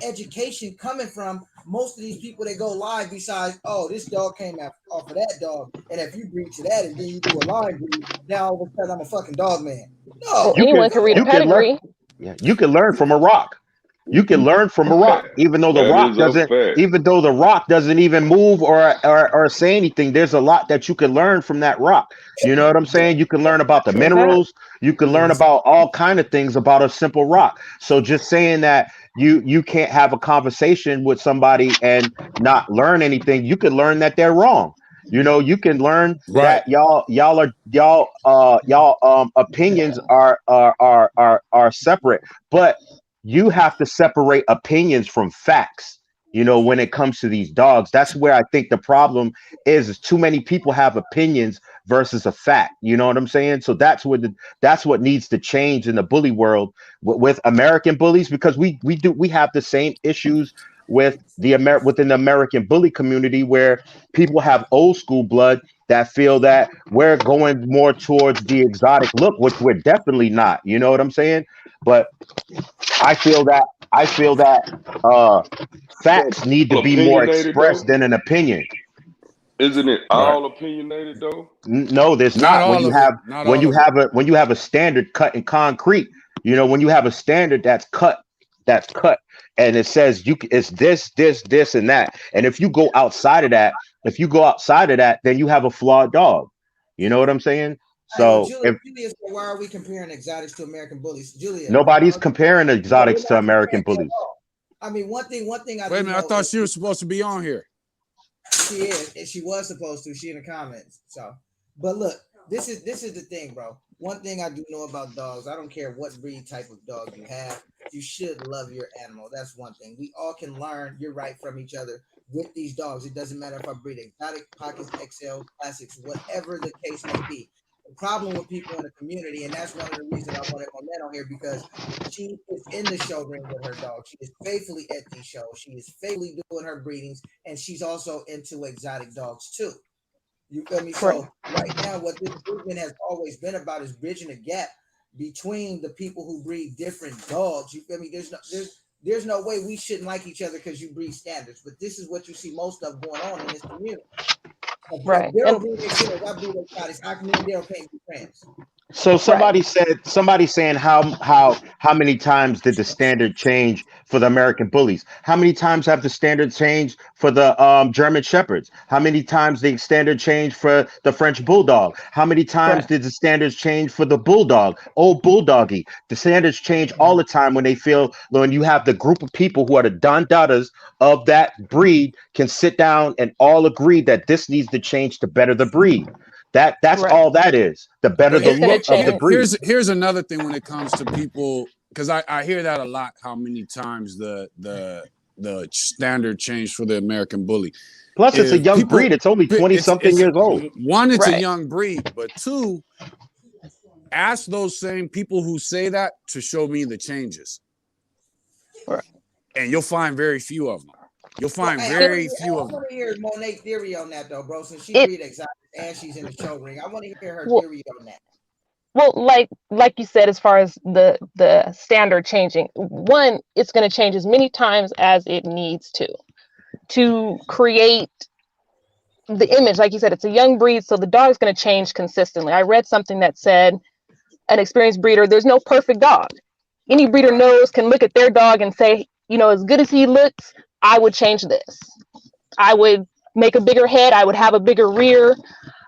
B: education coming from most of these people that go live. Besides, oh, this dog came out off of that dog, and if you breed to that, and then you do a line breed, now all of a sudden I'm a fucking dog man.
D: Well,
B: No,
E: you can
D: anyone
B: come
D: can read a
E: you
B: on.
E: can learn.
D: pedigree.
E: Yeah, you can learn from a rock. You can learn from a rock,
A: that is a fact.
E: even though the rock doesn't even move or say anything. There's a lot that you can learn from that rock. You know what I'm saying? You can learn about the
D: True that.
E: minerals. You can learn about all kind of things about a simple rock. So just saying that you can't have a conversation with somebody and not learn anything, you can learn that they're wrong. You know, you can learn
C: Right.
E: that y'all opinions are separate, but you have to separate opinions from facts. You know, when it comes to these dogs, that's where I think the problem is too many people have opinions versus a fact. You know what I'm saying? So that's what needs to change in the bully world with American bullies, because we have the same issues with within the American bully community, where people have old school blood that feel that we're going more towards the exotic look, which we're definitely not. You know what I'm saying? But I feel that uh,
A: But
E: facts need to be more
A: opinionated
E: expressed
A: though,
E: than an opinion.
A: isn't it
C: Right.
A: all opinionated though?
E: No, there's
C: Not
E: not. When
C: all
E: you
C: of it.
E: have
C: Not all of it.
E: when you have a standard cut in concrete, you know, when you have a standard that's cut, and it says it's this, and that. And if you go outside of that, then you have a flawed dog. You know what I'm saying?
B: Hey, well,
E: So
B: Julia,
E: if
B: Julia said, why are we comparing exotics to American bullies? Julia,
E: nobody's comparing
B: no, we're
E: exotics to
B: not
E: American
B: comparing at
E: bullies.
B: all. I mean, one thing I
C: Wait a
B: do
C: minute. I
B: know
C: thought
B: is
C: she was supposed to be on here.
B: She is, and she was supposed to. She in the comments. So, but look, this is the thing, bro. One thing I do know about dogs, I don't care what breed type of dog you have, you should love your animal. That's one thing. We all can learn. You're right from each other with these dogs. It doesn't matter if I breed exotic, pockets, XL, classics, whatever the case may be. The problem with people in the community, and that's one of the reasons I wanted my man on here because she is in the show ring with her dog. She is faithfully at these shows. She is faithfully doing her breedings, and she's also into exotic dogs too. You feel me?
D: Right.
B: So right now, what this movement has always been about is bridging the gap between the people who breed different dogs. You feel me? There's no way we shouldn't like each other because you breed standards, but this is what you see most of going on in this community.
D: Right.
B: Daryl
D: And
B: breed exotics, I breed exotics. I can me and Daryl can't be friends.
E: So
D: right.
E: somebody saying how many times did the standard change for the American bullies? How many times have the standard changed for the German shepherds? How many times the standard changed for the French bulldog? How many times
D: Right.
E: did the standards change for the bulldog? Old bulldoggy. The standards change all the time when they feel when you have the group of people who are the Don Dadas of that breed can sit down and all agree that this needs to change to better the breed. That's
D: Right.
E: all that is. The better
C: But
E: the
D: It's going to
E: look of the
D: change.
E: breed.
C: here's another thing when it comes to people, because I hear that a lot. How many times the standard changed for the American bully?
E: Plus, it's a
C: If
E: young
C: people,
E: breed. It's only 20 something
C: it's
E: years old.
C: one, it's a
D: Right.
C: young breed, but two, ask those same people who say that to show me the changes,
D: Right.
C: and you'll find very few of them. You'll
B: Well,
C: find
B: hey,
D: It,
C: very few
B: I
C: of them.
B: want to hear Monet's theory on that though, bro. Since she
D: it
B: breed exotic and she's in the show ring, I want to hear her
D: well,
B: theory on that.
D: well, like you said, as far as the standard changing, one, it's going to change as many times as it needs to create the image. Like you said, it's a young breed, so the dog's going to change consistently. I read something that said an experienced breeder, there's no perfect dog. Any breeder
B: Right.
D: knows, can look at their dog and say, as good as he looks, I would change this. I would make a bigger head. I would have a bigger rear,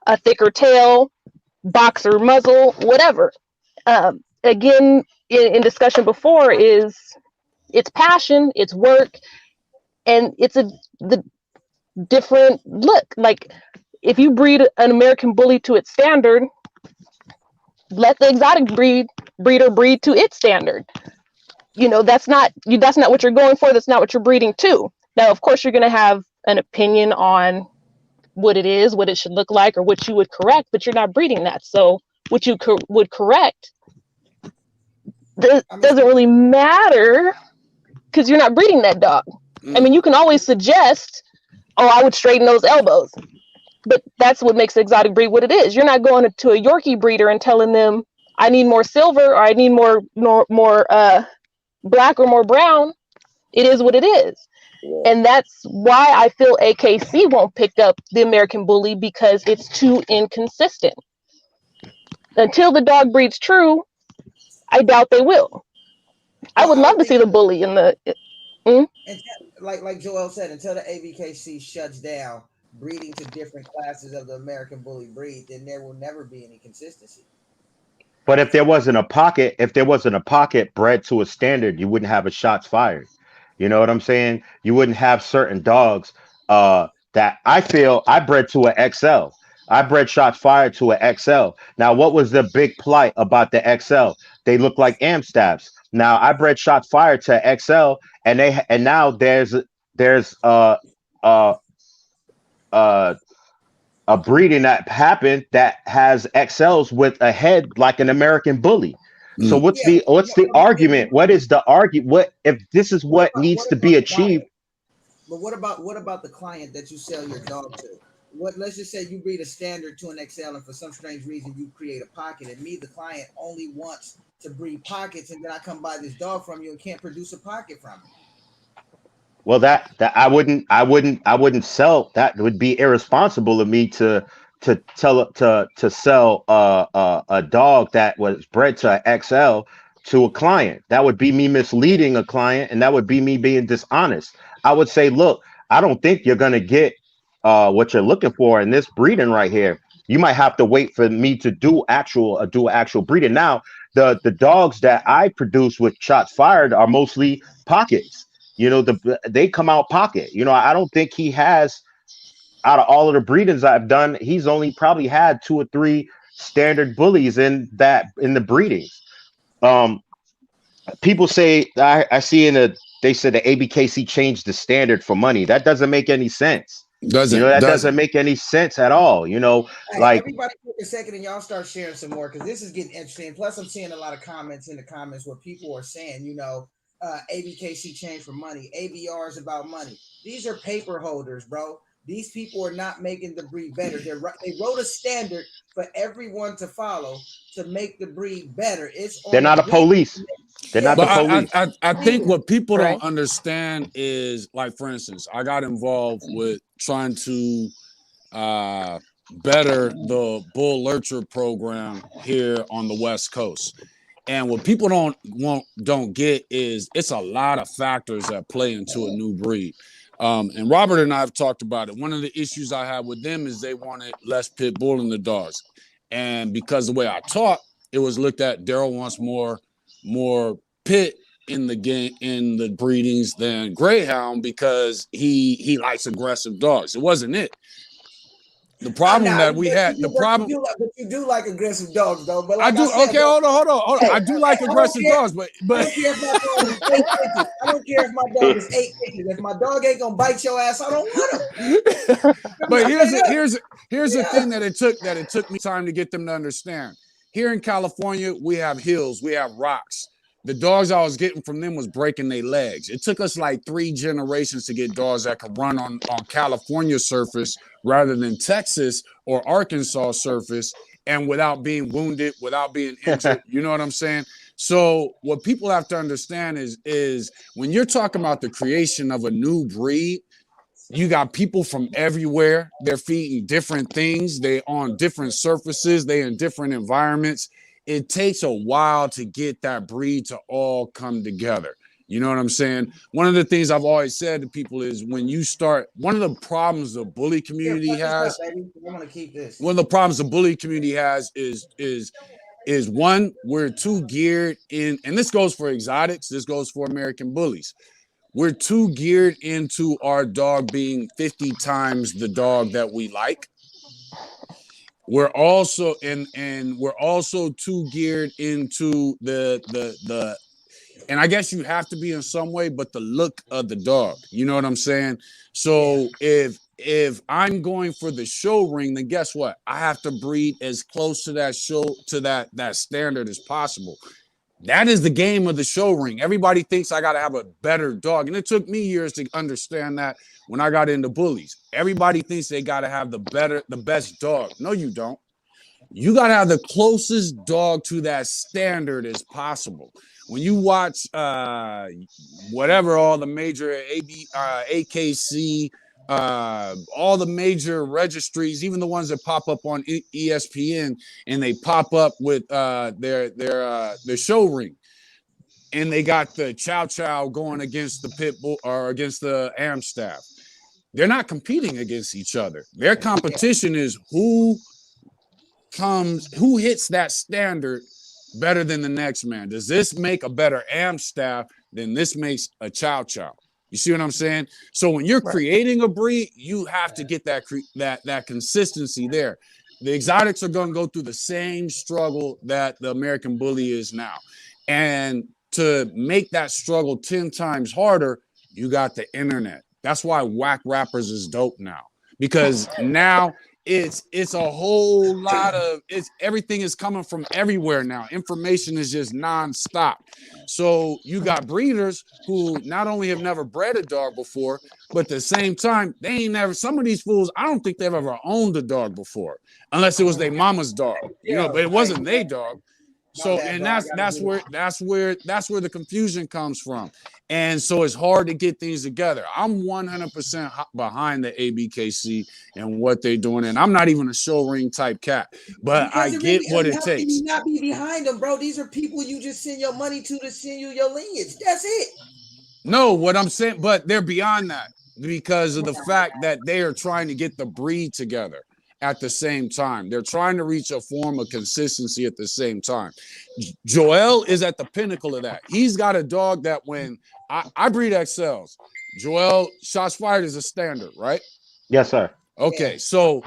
D: a thicker tail, boxer muzzle, whatever. Again, in discussion before, is it's passion, it's work, and it's the different look. Like if you breed an American bully to its standard, let the exotic breeder breed to its standard. That's not what you're going for. That's not what you're breeding to. Now, of course, you're going to have an opinion on what it is, what it should look like, or what you would correct, but you're not breeding that. So what you would correct
B: I mean,
D: doesn't really matter because you're not breeding that dog. I
C: Mm.
D: mean, you can always suggest, oh, I would straighten those elbows, but that's what makes the exotic breed what it is. You're not going to a Yorkie breeder and telling them, I need more silver or I need more black or more brown. It is what it is.
A: Yeah.
D: And that's why I feel AKC won't pick up the American bully because it's too inconsistent. Until the dog breeds true, I doubt they will. I
B: well,
D: would
B: I
D: love
B: would
D: to
B: think
D: see the bully in the. Mm,
B: until, like Joel said, until the ABKC shuts down breeding to different classes of the American bully breed, then there will never be any consistency.
E: But if there wasn't a pocket bred to a standard, you wouldn't have a shots fired. You know what I'm saying? You wouldn't have certain dogs that I feel I bred to an XL. I bred shots fired to an XL. Now, what was the big plight about the XL? They look like Amstabs. Now, I bred shots fired to XL, and now there's uh uh a breeding that happened that has XLs with a head like an American bully. So
C: Mm.
E: what's
B: Yeah,
E: the argument? What is the argument? What if this is what needs
B: what
E: to
B: about
E: be
B: the client?
E: achieved?
B: But what about the client that you sell your dog to? What let's just say you breed a standard to an XL, and for some strange reason you create a pocket, and me, the client, only wants to breed pockets, and then I come buy this dog from you and can't produce a pocket from it.
E: Well, that I wouldn't sell. That would be irresponsible of me to sell a dog that was bred to XL to a client. That would be me misleading a client, and that would be me being dishonest. I would say, look, I don't think you're gonna get what you're looking for in this breeding right here. You might have to wait for me to do actual breeding. Now, the dogs that I produce with shots fired are mostly pockets. They come out pocket. I don't think he has. out of all of the breedings I've done, he's only probably had 2 or 3 standard bullies in the breedings. Um, People say I see they said the ABKC changed the standard for money. That doesn't make any sense. That doesn't make any sense at all.
B: Hey,
E: Like
B: everybody take a second and y'all start sharing some more because this is getting interesting. Plus, I'm seeing a lot of comments in the comments where people are saying, ABKC changed for money. ABR is about money. These are paper holders, bro. These people are not making the breed better. They wrote a standard for everyone to follow to make the breed better. It's
E: they're
B: on
E: not
B: the
E: a
B: breed.
E: police. They're not
C: But
E: the police.
C: I think what people
D: Right.
C: don't understand is, like, for instance, I got involved with trying to better the bull lurcher program here on the West Coast. And what people don't get is it's a lot of factors that play into a new breed. And Robert and I have talked about it. One of the issues I had with them is they wanted less pit bull in the dogs. And because the way I taught, it was looked at Daryl wants more pit in the game in the breedings than greyhound because he likes aggressive dogs. It wasn't it. The problem that we had,
B: but you do like aggressive dogs, though. But like
C: I do.
B: said,
C: Okay, hold on.
B: Hey,
C: I do like aggressive dogs, but
B: I don't care if my dog is 8 inches. I don't care if my dog is 8 inches. If my dog ain't gonna bite your ass, I don't want him.
C: But here's the thing that it took me time to get them to understand. Here in California, we have hills, we have rocks. The dogs I was getting from them was breaking their legs. It took us like 3 generations to get dogs that could run on California surface rather than Texas or Arkansas surface, and without being wounded, without being injured. You know what I'm saying? So what people have to understand is when you're talking about the creation of a new breed, you got people from everywhere. They're feeding different things. They on different surfaces. They in different environments. It takes a while to get that breed to all come together. You know what I'm saying? One of the things I've always said to people is when you start, one of the problems the bully community has,
B: I'm gonna keep this.
C: one of the problems the bully community has is one, we're too geared in, and this goes for exotics, this goes for American bullies. We're too geared into our dog being 50 times the dog that we like. We're also we're also too geared into the and I guess you have to be in some way, but the look of the dog. You know what I'm saying? So if I'm going for the show ring, then guess what? I have to breed as close to that that standard as possible. That is the game of the show ring. Everybody thinks I got to have a better dog. And it took me years to understand that when I got into bullies. Everybody thinks they got to have the best dog. No, you don't. You got to have the closest dog to that standard as possible. When you watch whatever, all the major AKC, all the major registries, even the ones that pop up on ESPN, and they pop up with their show ring, and they got the Chow Chow going against the Pit Bull or against the Amstaff. They're not competing against each other. Their competition is who hits that standard better than the next man. Does this make a better Amstaff than this makes a Chow Chow? You see what I'm saying? So when you're creating a breed, you have to get that consistency there. The exotics are going to go through the same struggle that the American bully is now. And to make that struggle 10 times harder, you got the internet. That's why Whack Rappers is dope now. Because now it's a whole lot of everything is coming from everywhere now. Information is just nonstop. So you got breeders who not only have never bred a dog before, but at the same time, they ain't never, some of these fools, I don't think they've ever owned a dog before, unless it was their mama's dog, but it wasn't their dog. So, and that's where the confusion comes from. And so it's hard to get things together. I'm 100% behind the ABKC and what they're doing. And I'm not even a show ring type cat, but because I get what it takes.
B: You not be behind them, bro. These are people you just send your money to send you your lineage. That's it.
C: No, what I'm saying, but they're beyond that because of the fact that they are trying to get the breed together at the same time. They're trying to reach a form of consistency at the same time. Joel is at the pinnacle of that. He's got a dog that when I breed XLs, Joel, shots fired is a standard, right?
E: Yes, sir.
C: Okay, so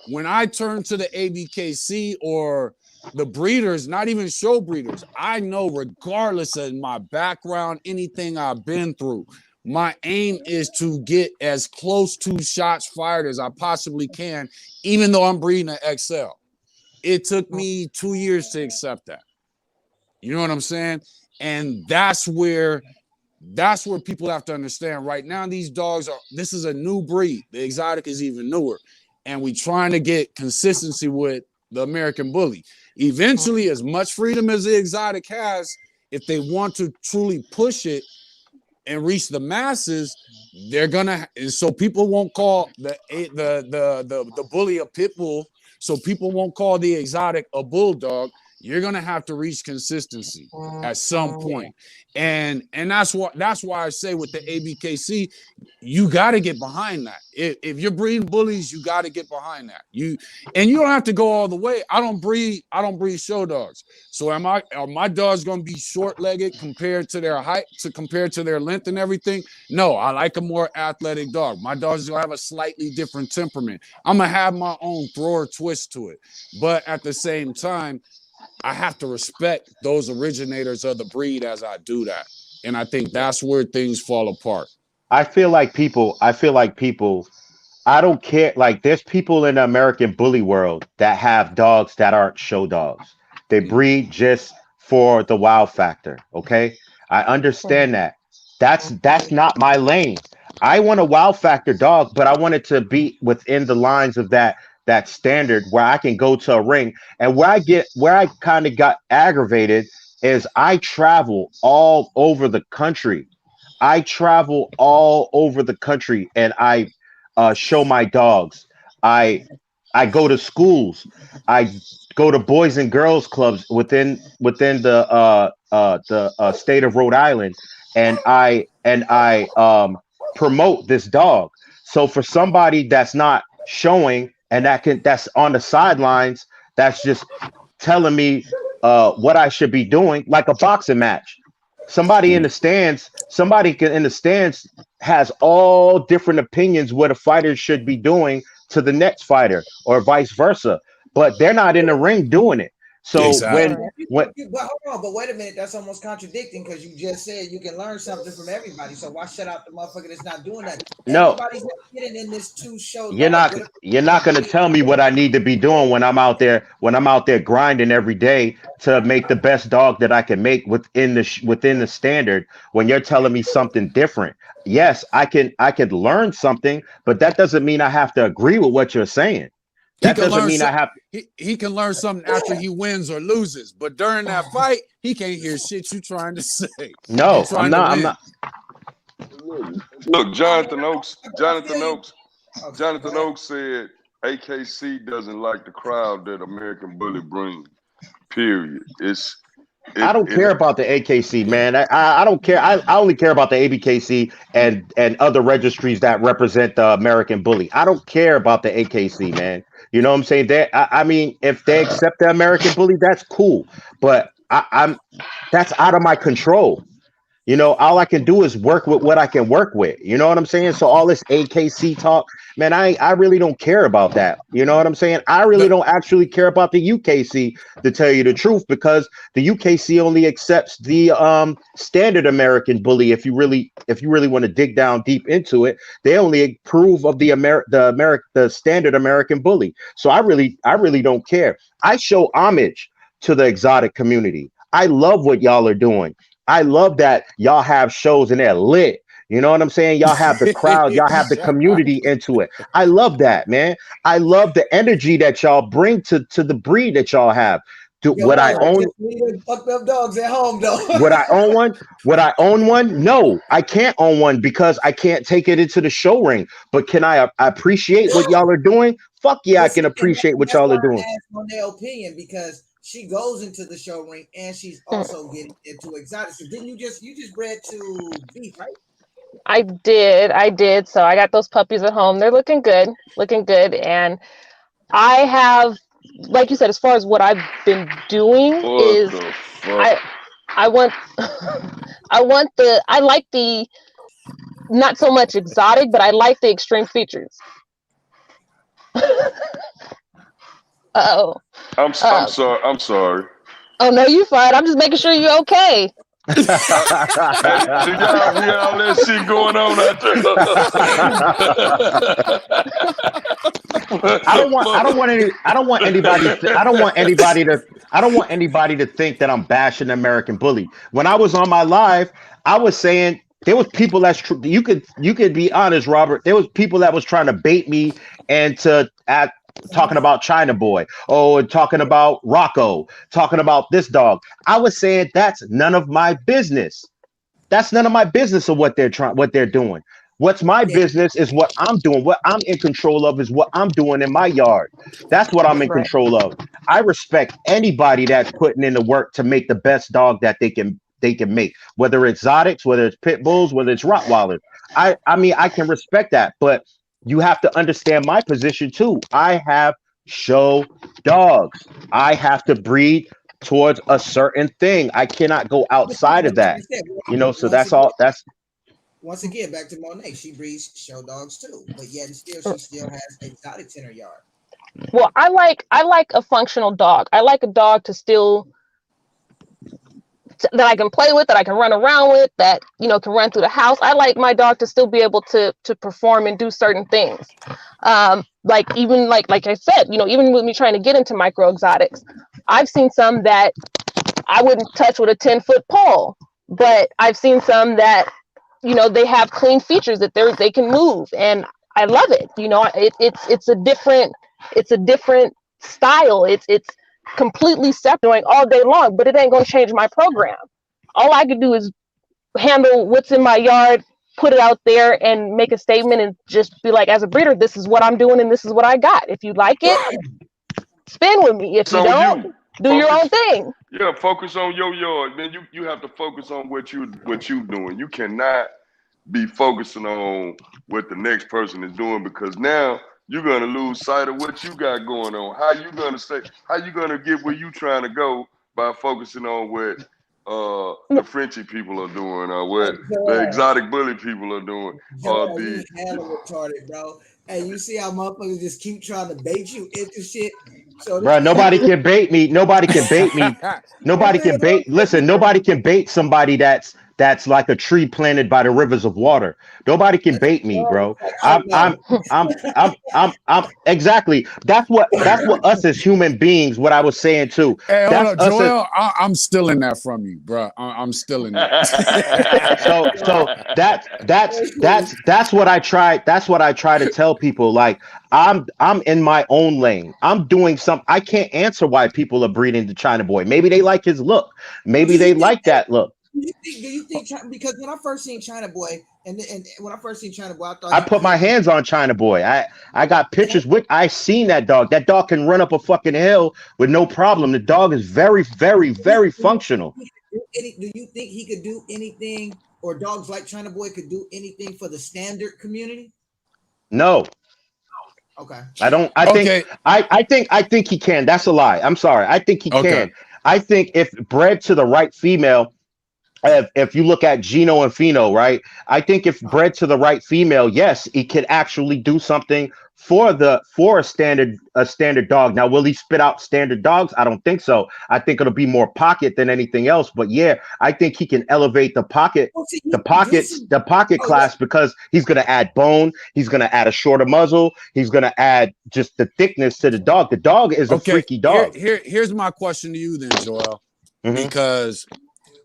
C: when I turn to the ABKC or the breeders, not even show breeders, I know regardless of my background, anything I've been through, my aim is to get as close to shots fired as I possibly can, even though I'm breeding an XL. It took me 2 years to accept that. You know what I'm saying? And that's where people have to understand. Right now, these dogs this is a new breed. The exotic is even newer. And we trying to get consistency with the American Bully. Eventually, as much freedom as the exotic has, if they want to truly push it and reach the masses, they're gonna. So people won't call the bully a pit bull. So people won't call the exotic a bulldog. You're gonna have to reach consistency at some point. And that's why I say with the ABKC, you got to get behind that. If you're breeding bullies, you got to get behind that. You don't have to go all the way. I don't breed show dogs. So are my dogs going to be short-legged compared to their height, compared to their length and everything? No, I like a more athletic dog. My dogs will have a slightly different temperament. I'm going to have my own thrower twist to it. But at the same time, I have to respect those originators of the breed as I do that. And I think that's where things fall apart.
E: I feel like people. I don't care. Like, there's people in the American bully world that have dogs that aren't show dogs. They breed just for the wow factor. Okay, I understand that. That's not my lane. I want a wow factor dog, but I want it to be within the lines of that standard where I can go to a ring. And where I kind of got aggravated is I travel all over the country. I travel all over the country and I show my dogs. I I go to schools. I go to boys and girls clubs within the state of Rhode Island, and I promote this dog. So for somebody that's not showing and that's on the sidelines, that's just telling me what I should be doing, like a boxing match. In the stands has all different opinions what a fighter should be doing to the next fighter or vice versa, but they're not in the ring doing it. So
C: Exactly.
E: when
B: But hold on, but wait a minute, that's almost contradicting because you just said you can learn something from everybody. So why shut out the motherfucker that's not doing that?
E: no,
B: Everybody's not getting in this two show
E: you're
B: dog.
E: not you're not going to tell me what I need to be doing when I'm out there grinding every day to make the best dog that I can make within the standard. When you're telling me something different, yes, I can learn something, but that doesn't mean I have to agree with what you're saying.
C: He
E: That
C: can
E: doesn't
C: learn
E: mean I
C: some,
E: have.
C: he can learn something after he wins or loses, but during that fight, he can't hear shit you trying to say. You
E: No, I'm
C: trying to
E: not. I'm
C: win.
E: not.
A: Look,
B: I feel you. Okay, go
A: Jonathan
B: ahead.
A: Oaks said AKC doesn't like the crowd that American Bully brings. Period.
E: I don't care
A: It
E: about the AKC, man. I don't care. I only care about the ABKC and other registries that represent the American Bully. I don't care about the AKC, man. You know what I'm saying? I mean, if they accept the American Bully, that's cool. But I'm that's out of my control. All I can do is work with what I can work with. You know what I'm saying? So all this AKC talk, man, I really don't care about that. You know what I'm saying? I really
C: The,
E: don't actually care about the UKC, to tell you the truth, because the UKC only accepts the standard American Bully. If you really want to dig down deep into it, they only approve of the standard American Bully. So I really don't care. I show homage to the exotic community. I love what y'all are doing. I love that y'all have shows and they're lit. You know what I'm saying? Y'all have the crowd, y'all have the community into it. I love that, man. I love the energy that y'all bring to the breed that y'all have. Do,
B: Yo,
E: would I
B: Warren,
E: own
B: just leave them fucked up dogs at home though.
E: would I own one? Would I own one? No, I can't own one because I can't take it into the show ring. But can I appreciate what y'all are doing? Fuck yeah, I
B: But see,
E: can
B: and
E: appreciate what
B: that's
E: y'all
B: why
E: are
B: I
E: doing.
B: asked on their opinion because she goes into the show ring and she's also getting into exotic. So didn't you just bred to beef, right?
D: I did. So I got those puppies at home. They're looking good. And I have, like you said, as far as what I've been doing
A: what
D: is
A: the fuck?
D: I I want I like the not so much exotic, but I like the extreme features. Oh.
A: I'm sorry. I'm sorry.
D: Oh no, you fine. I'm just making sure you're okay.
A: Hey, y'all that shit going on out there.
E: I don't want anybody to think that I'm bashing American Bully. When I was on my live, I was saying there was people you could be honest, Robert. There was people that was trying to bait me into at talking about China Boy, and talking about Rocco, talking about this dog. I was saying that's none of my business. That's none of my business of what they're doing. What's my
B: Yeah,
E: business is what I'm doing. What I'm in control of is what I'm doing in my yard. That's what I'm in
D: Right.
E: control of. I respect anybody that's putting in the work to make the best dog that they can make, whether it's exotics, whether it's pit bulls, whether it's Rottweilers. I mean I can respect that, but you have to understand my position too. I have show dogs. I have to breed towards a certain thing. I cannot go
B: but
E: outside of
B: like
E: that.
B: you said,
E: So
B: once
E: that's
B: again,
E: all. That's
B: back to Monet. She breeds show dogs too, but yet and still, she still has exotics in her yard.
D: Well, I like a functional dog. I like a dog to still that I can play with, that I can run around with, that can run through the house. I like my dog to still be able to perform and do certain things. Like even like I said, even with me trying to get into micro exotics, I've seen some that I wouldn't touch with a 10-foot pole, but I've seen some that they have clean features that they can move, and I love it. It's a different style. It's completely separate all day long, but it ain't gonna change my program. All I can do is handle what's in my yard, put it out there, and make a statement, and just be like, as a breeder, this is what I'm doing, and this is what I got. If you like it, spin with me. If
A: It's
D: you
A: on
D: don't,
A: you.
D: do your own
A: Focus.
D: thing.
A: Yeah, focus on your yard. Then you have to focus on what you doing. You cannot be focusing on what the next person is doing, because now you're gonna lose sight of what you got going on. How you gonna get where you trying to go by focusing on what the Frenchy people are doing, or what
B: Hey,
A: the
B: Joel,
A: exotic bully people are doing, or
B: Joel, you
A: the
B: hella retarded, bro. Hey, you see how motherfuckers just keep trying to bait you into shit? So this
E: Bro,
B: man,
E: nobody can bait me. Nobody can bait me. Nobody can bait. Listen, nobody can bait somebody that's like a tree planted by the rivers of water. Nobody can bait me, bro.
B: like, oh
E: I'm I'm
B: no.
E: I'm exactly. That's what us as human beings. What I was saying too.
C: Hey, hold
E: That's
C: up,
E: us as
C: Joel. I'm stealing that from you, bro. I'm stealing that.
E: so that's what I try. That's what I try to tell people. Like I'm in my own lane. I'm doing some. I can't answer why people are breeding the China Boy. Maybe they like his look.
B: Well, do
E: Maybe
B: you
E: they
B: think?
E: like that look.
B: Do you think? Because when I first seen China Boy, and when I first seen China Boy, I thought
E: I put my hands on China Boy. I got pictures with. I seen that dog. That dog can run up a fucking hill with no problem. The dog is very, very, very functional.
B: Do you think he could do anything, or dogs like China Boy could do anything for the standard community?
E: No,
B: Okay.
E: I don't.
C: Okay.
E: I think he can. That's a lie. I'm sorry. I think he
C: Okay.
E: can. I think if bred to the right female, if you look at Gino and Fino, right? I think if bred to the right female, yes, he could actually do something for a standard dog. Now, will he spit out standard dogs? I don't think so. I think it'll be more pocket than anything else. But yeah, I think he can elevate
B: Well, see,
E: the pocket
B: oh yeah.
E: class, because he's gonna add bone, he's gonna add a shorter muzzle, he's gonna add just the thickness to the dog. The dog is a
C: Okay.
E: freaky dog.
C: Here's my question to you then, Joel.
E: Mhm.
C: Because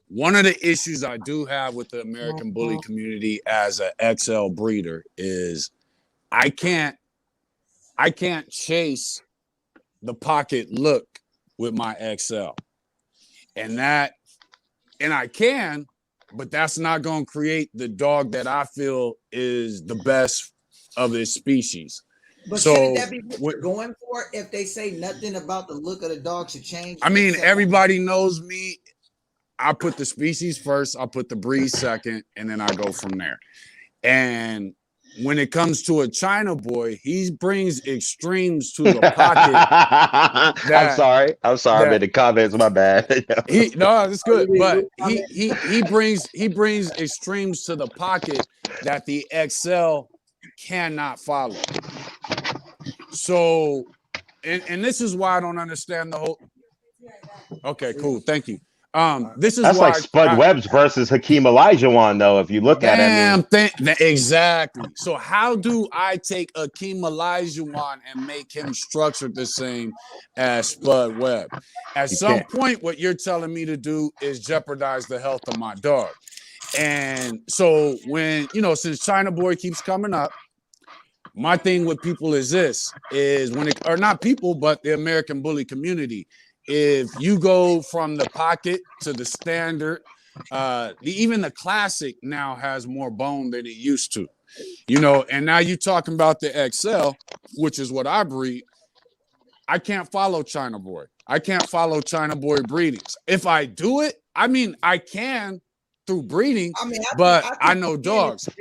C: one of the issues I do have with the American bully community as an XL breeder is I can't chase the pocket look with my XL. And I can, but that's not going to create the dog that I feel is the best of its species.
B: But
C: So,
B: shouldn't that be what you're going for? If they say nothing about the look of the dog should change,
C: I mean,
B: except
C: everybody knows me. I put the species first, I put the breed second, and then I go from there. And when it comes to a China Boy, he brings extremes to the pocket
E: I'm
C: that
E: sorry. I'm sorry. I'm in
C: that
E: the comments. My bad.
C: it's
B: oh, you
C: good,
B: mean
C: but
B: Luke
C: he brings extremes to the pocket that the XL cannot follow. So, and this is why I don't understand the whole. Okay, cool. Thank you. This is
E: That's
C: why
E: like Spud Webbs versus Hakeem Olajuwon, though. If you look at it, I mean,
C: exactly. So how do I take Akeem Olajuwon and make him structured the same as Spud Webb? At some point, what you're telling me to do is jeopardize the health of my dog. And so when, since China Boy keeps coming up, my thing with people is this, is when it, or not people, but the American bully community. If you go from the pocket to the standard, even the classic now has more bone than it used to, and now you're talking about the XL, which is what I breed. I can't follow China Boy. I can't follow China Boy breedings. If I do it, I can through breeding, I know dogs.
B: I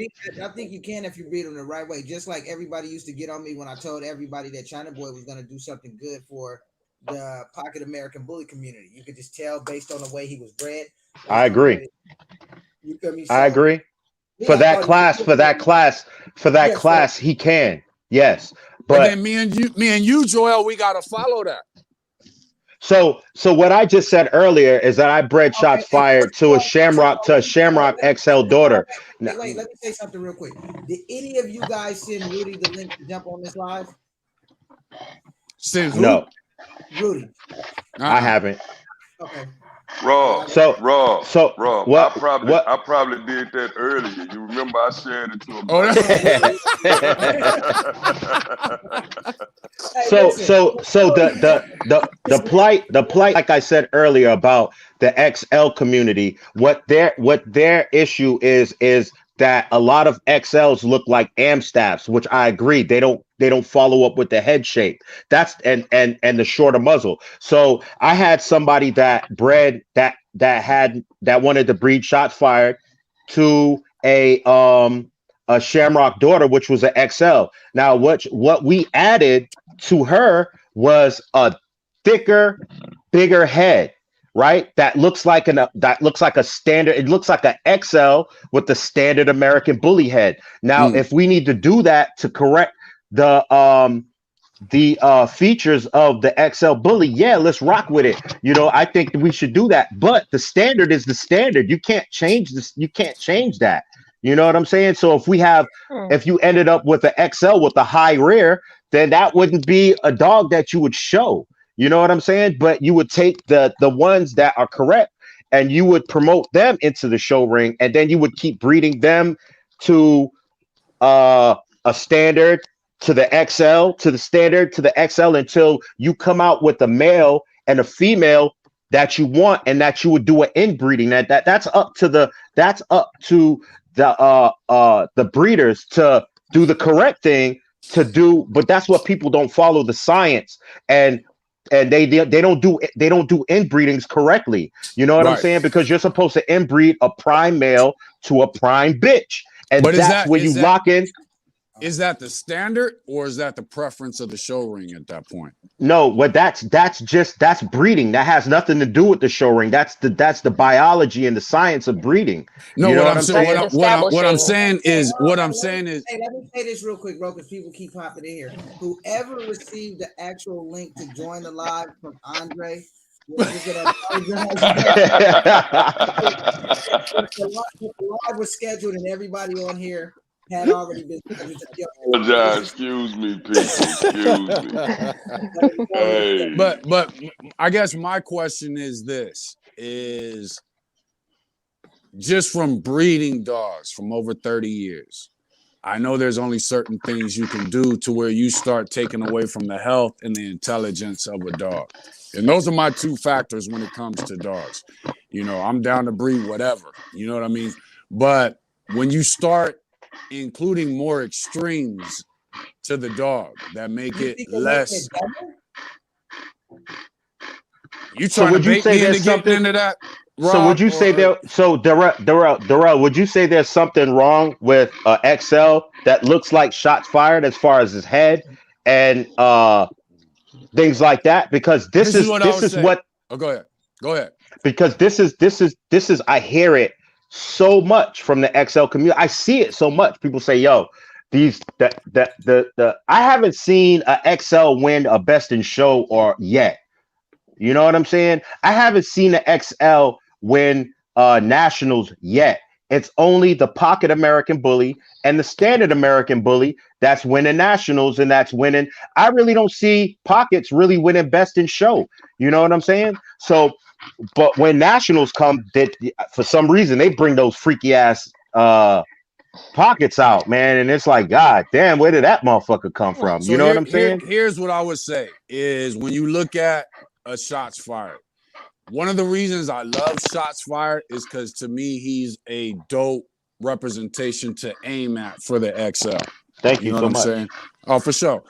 B: think you can if you breed them the right way. Just like everybody used to get on me when I told everybody that China Boy was going to do something good for the pocket American bully community. You could just tell based on the way he was bred.
E: I agree.
B: You feel me?
E: I agree. For that class, he can. Yes.
C: But then me and you, Joel, we gotta follow that.
E: So what I just said earlier is that I bred shots fired to a Shamrock XL daughter.
B: Wait, let me say something real quick. Did any of you guys send Rudy the link to jump on this live?
C: Send who?
E: No.
B: Rudy.
E: I haven't.
B: Okay.
A: Rob,
E: what,
A: I probably did that earlier. You remember I shared it to him.
E: So the plight, like I said earlier about the XL community, what their issue is that a lot of XLs look like Amstaffs, which I agree. They don't follow up with the head shape. That's and the shorter muzzle. So I had somebody that bred that wanted to breed shots fired to a Shamrock daughter, which was an XL. Now what we added to her was a thicker, bigger head. Right, that looks like a standard. It looks like an XL with the standard American bully head. Now, if we need to do that to correct the features of the XL bully, yeah, let's rock with it. I think we should do that. But the standard is the standard. You can't change this. You can't change that. You know what I'm saying? So if you ended up with an XL with a high rear, then that wouldn't be a dog that you would show. You know what I'm saying? But you would take the ones that are correct and you would promote them into the show ring, and then you would keep breeding them to a standard, to the XL, to the standard, to the XL, until you come out with a male and a female that you want and that you would do an inbreeding. That's up to the breeders to do the correct thing to do, but that's what people don't follow the science and they don't do inbreedings correctly. You know what I'm saying? Because you're supposed to inbreed a prime male to a prime bitch, and that's when you lock in.
C: Is that the standard, or is that the preference of the show ring at that point?
E: No, what that's breeding. That has nothing to do with the show ring. That's the biology and the science of breeding.
C: No,
E: you know
C: what I'm saying is.
B: Hey, let me say this real quick, bro, because people keep popping in here. Whoever received the actual link to join the live from Andre. The live was scheduled, and everybody on here had already been.
A: Excuse me, people. Excuse me. Hey.
C: But I guess my question is this: is just from breeding dogs from over 30 years. I know there's only certain things you can do to where you start taking away from the health and the intelligence of a dog. And those are my two factors when it comes to dogs. I'm down to breed whatever. You know what I mean? But when you start including more extremes to the dog that make it less. You trying to bait me into getting into that? Rob,
E: so would you say there? So Darrell, would you say there's something wrong with XL that looks like shots fired as far as his head and things like that? Because this is what.
C: Oh, go ahead.
E: Because this is I hear it so much from the XL community. I see it so much. People say, "Yo, the I haven't seen a XL win a best in show or yet. You know what I'm saying? I haven't seen the XL win nationals yet. It's only the pocket American bully and the standard American bully that's winning nationals and that's winning. I really don't see pockets really winning best in show. You know what I'm saying? So, but when nationals come, that for some reason they bring those freaky ass pockets out, man, and it's like, God damn, where did that motherfucker come from?
C: So
E: You know what I'm saying?
C: here's what I would say is when you look at a shots fired, one of the reasons I love shots fired is because to me he's a dope representation to aim at for the XL.
E: Thank
C: You
E: you
C: know
E: so
C: what I'm
E: much.
C: saying? Oh, for sure.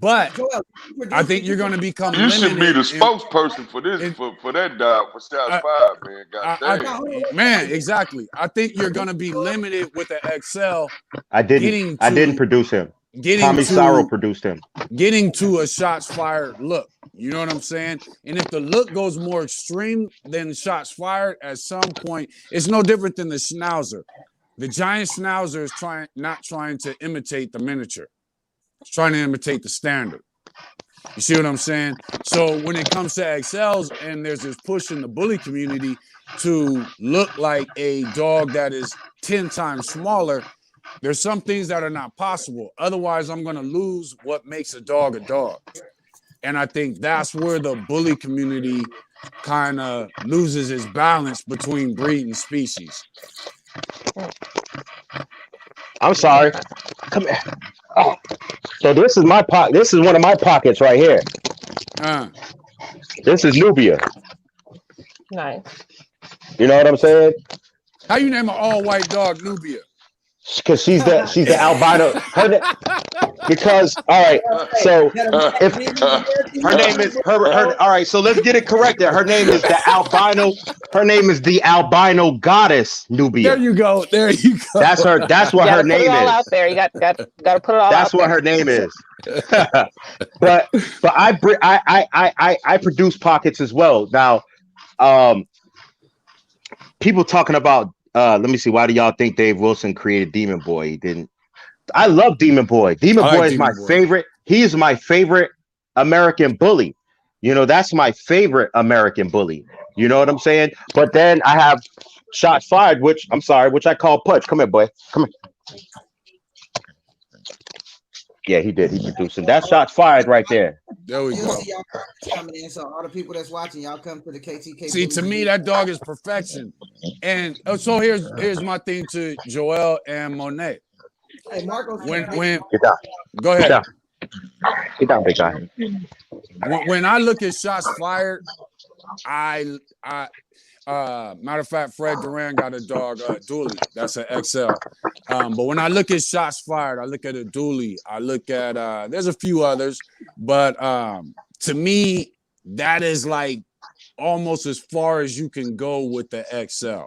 C: But I think you're going to become
A: You should be
C: limited
A: the
C: in-
A: spokesperson for this
C: in-
A: for that dog for shots
C: I-
A: fired, man. God damn.
C: man, exactly. I think you're going to be limited with the XL
E: I didn't produce him. Tommy Sorrow produced him.
C: getting to a shots fired look. You know what I'm saying? And if the look goes more extreme than shots fired at some point, it's no different than the schnauzer. The giant schnauzer is not trying to imitate the miniature. It's trying to imitate the standard. You see what I'm saying? So when it comes to XLs and there's this push in the bully community to look like a dog that is 10 times smaller, there's some things that are not possible. Otherwise, I'm going to lose what makes a dog. And I think that's where the bully community kind of loses its balance between breed and species.
E: I'm sorry. Come here. Oh. So this is my pocket. This is one of my pockets right here. This is Nubia.
D: Nice.
E: You know what I'm saying?
C: How you name an all-white dog Nubia?
E: Because she's the albino. Because all right, so if her name is her all right, so let's get it corrected. Her name is the albino. Her name is the albino goddess Nubia.
C: There you go.
E: That's her. That's what her name is.
D: Out there. You got to put it all.
E: That's
D: out
E: what
D: there.
E: her name is. but I produce pockets as well. Now, people talking about. Let me see. Why do y'all think Dave Wilson created Demon Boy? He didn't. I love Demon Boy. Demon Boy is my favorite. He is my favorite American bully. You know, that's my favorite American bully. You know what I'm saying? But then I have Shots Fired, which I call Pudge. Come here, boy. Come here. Yeah, he did. He produced it. That's Shots Fired right there.
C: There we go.
B: Y'all coming in, so all the people that's watching, y'all come to the KTK.
C: See, to me, that dog is perfection. And so here's my thing to Joel and Monet.
B: Hey, Marcos.
C: When
E: Get down.
C: Go ahead.
E: Get down, big guy.
C: When I look at shots fired, I matter of fact, Fred Duran got a dog, Dooley. That's an XL. But when I look at shots fired, I look at a Dooley. I look at there's a few others, but to me, that is like almost as far as you can go with the XL.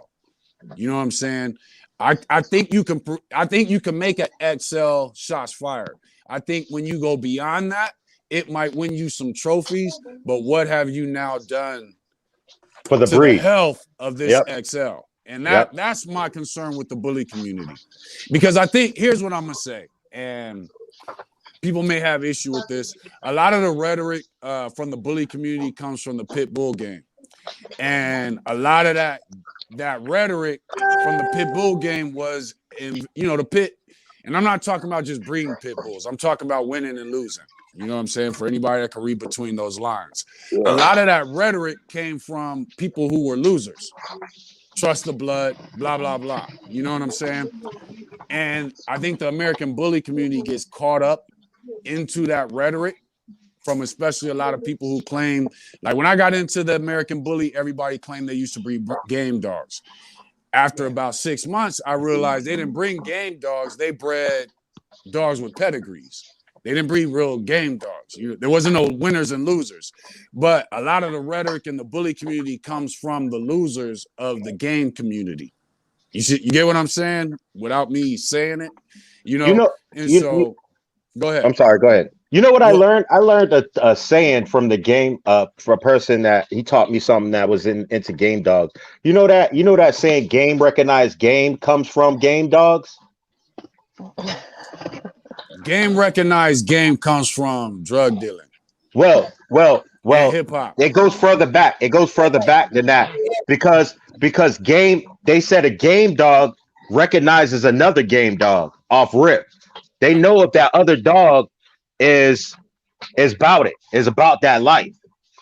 C: You know what I'm saying? I think you can make an XL shots fired. I think when you go beyond that, it might win you some trophies. But what have you now done
E: for the
C: to
E: breed
C: the health of this XL? And that's my concern with the bully community. Because I think here's what I'm gonna say, and people may have issue with this. A lot of the rhetoric from the bully community comes from the pit bull game. And a lot of that rhetoric from the pit bull game was in, the pit. And I'm not talking about just breeding pit bulls. I'm talking about winning and losing. You know what I'm saying? For anybody that can read between those lines. A lot of that rhetoric came from people who were losers. Trust the blood, blah, blah, blah. You know what I'm saying? And I think the American bully community gets caught up into that rhetoric from especially a lot of people who claim, like when I got into the American bully, everybody claimed they used to breed game dogs. After about 6 months, I realized they didn't bring game dogs. They bred dogs with pedigrees. They didn't breed real game dogs. There wasn't no winners and losers. But a lot of the rhetoric in the bully community comes from the losers of the game community. You get what I'm saying? Without me saying it, go ahead.
E: I'm sorry. Go ahead. You know what I learned? I learned a saying from the game for a person that he taught me something that was into game dogs. You know that saying game recognized game comes from game dogs?
C: Game recognized game comes from drug dealing
E: Well,
C: and hip hop.
E: it goes further back. It goes further back than that because game. They said a game dog recognizes another game dog off rip. They know if that other dog is is about that life.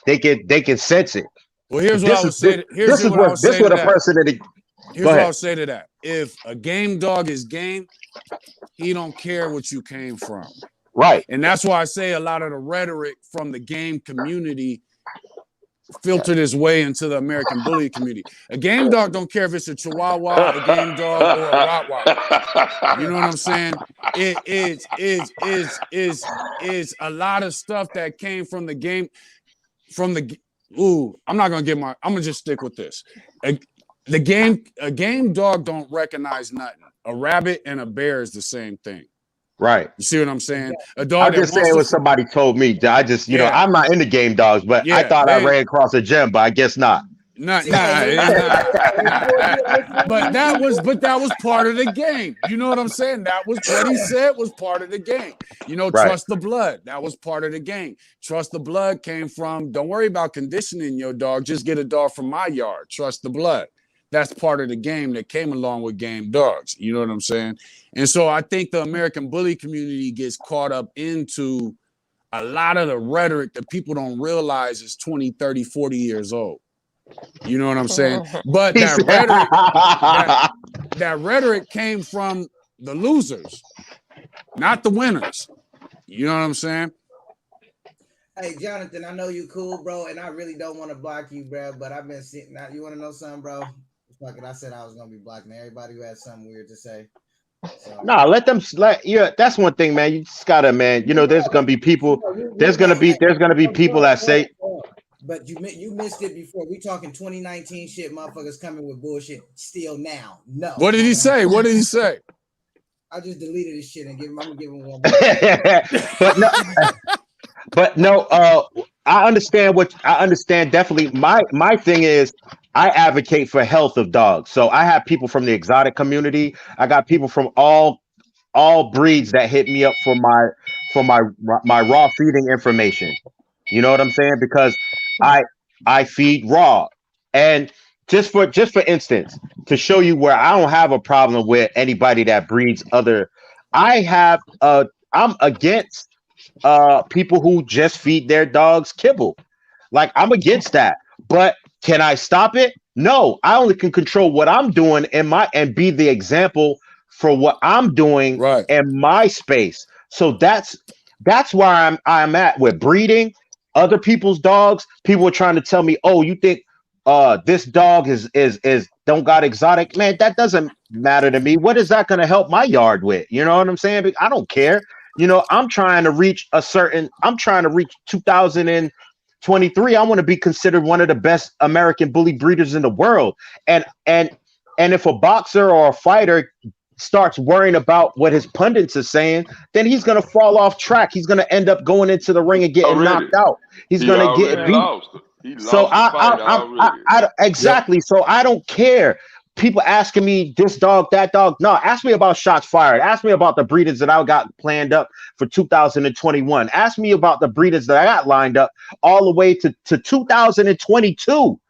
E: They can sense it.
C: Well, here's what I
E: This
C: would
E: is
C: say.
E: this is what this what a person that
C: Here's
E: go
C: what I
E: ahead.
C: would say to that. If a game dog is game, he don't care what you came from.
E: Right.
C: And that's why I say a lot of the rhetoric from the game community filtered its way into the American bully community. A game dog don't care if it's a Chihuahua, a game dog, or a Rottweiler. You know what I'm saying? It is a lot of stuff that came from the game. I'm not gonna I'm gonna just stick with this. A game dog don't recognize nothing. A rabbit and a bear is the same thing.
E: Right.
C: You see what I'm saying? A dog.
E: I'm just saying what somebody told me. I just, I'm not into game dogs, but I thought I ran across a gem, but I guess not.
C: Nah. But that was part of the game. You know what I'm saying? That was what he said was part of the game. Trust the blood. That was part of the game. Trust the blood came from, don't worry about conditioning your dog. Just get a dog from my yard. Trust the blood. That's part of the game that came along with game dogs. You know what I'm saying? And so I think the American bully community gets caught up into a lot of the rhetoric that people don't realize is 20, 30, 40 years old. You know what I'm saying? But that rhetoric came from the losers, not the winners. You know what I'm saying?
B: Hey, Jonathan, I know you cool, bro, and I really don't want to block you, bro, but I've been sitting out. You want to know something, bro? Fuck it, I said I was going to be blocking everybody who had something weird to say. So.
E: No, let them. That's one thing, man. You just gotta, man. There's gonna be people. There's gonna be people that say.
B: But you missed it before. We talking 2019 shit. Motherfuckers coming with bullshit still now. No.
C: What did he say? What did he say?
B: I just deleted this shit and I'm gonna give him one more.
E: but no. I understand definitely. My thing is, I advocate for health of dogs. So I have people from the exotic community. I got people from all breeds that hit me up for my raw feeding information. You know what I'm saying? Because I feed raw. And just for instance, to show you where I don't have a problem with anybody that breeds other, I'm against people who just feed their dogs kibble. Like, I'm against that. But can I stop it? No, I only can control what I'm doing and be the example for what I'm doing in my space. So that's where I'm at with breeding other people's dogs. People are trying to tell me, oh, you think this dog is don't got exotic? Man, that doesn't matter to me. What is that going to help my yard with? You know what I'm saying? I don't care. I'm trying to reach 2023. I want to be considered one of the best American bully breeders in the world. And if a boxer or a fighter starts worrying about what his pundits are saying, then he's going to fall off track. He's going to end up going into the ring and getting knocked out. He's going to get beat. So exactly. Yep. So I don't care. People asking me this dog, that dog. No, ask me about shots fired. Ask me about the breeders that I got planned up for 2021. Ask me about the breeders that I got lined up all the way to 2022.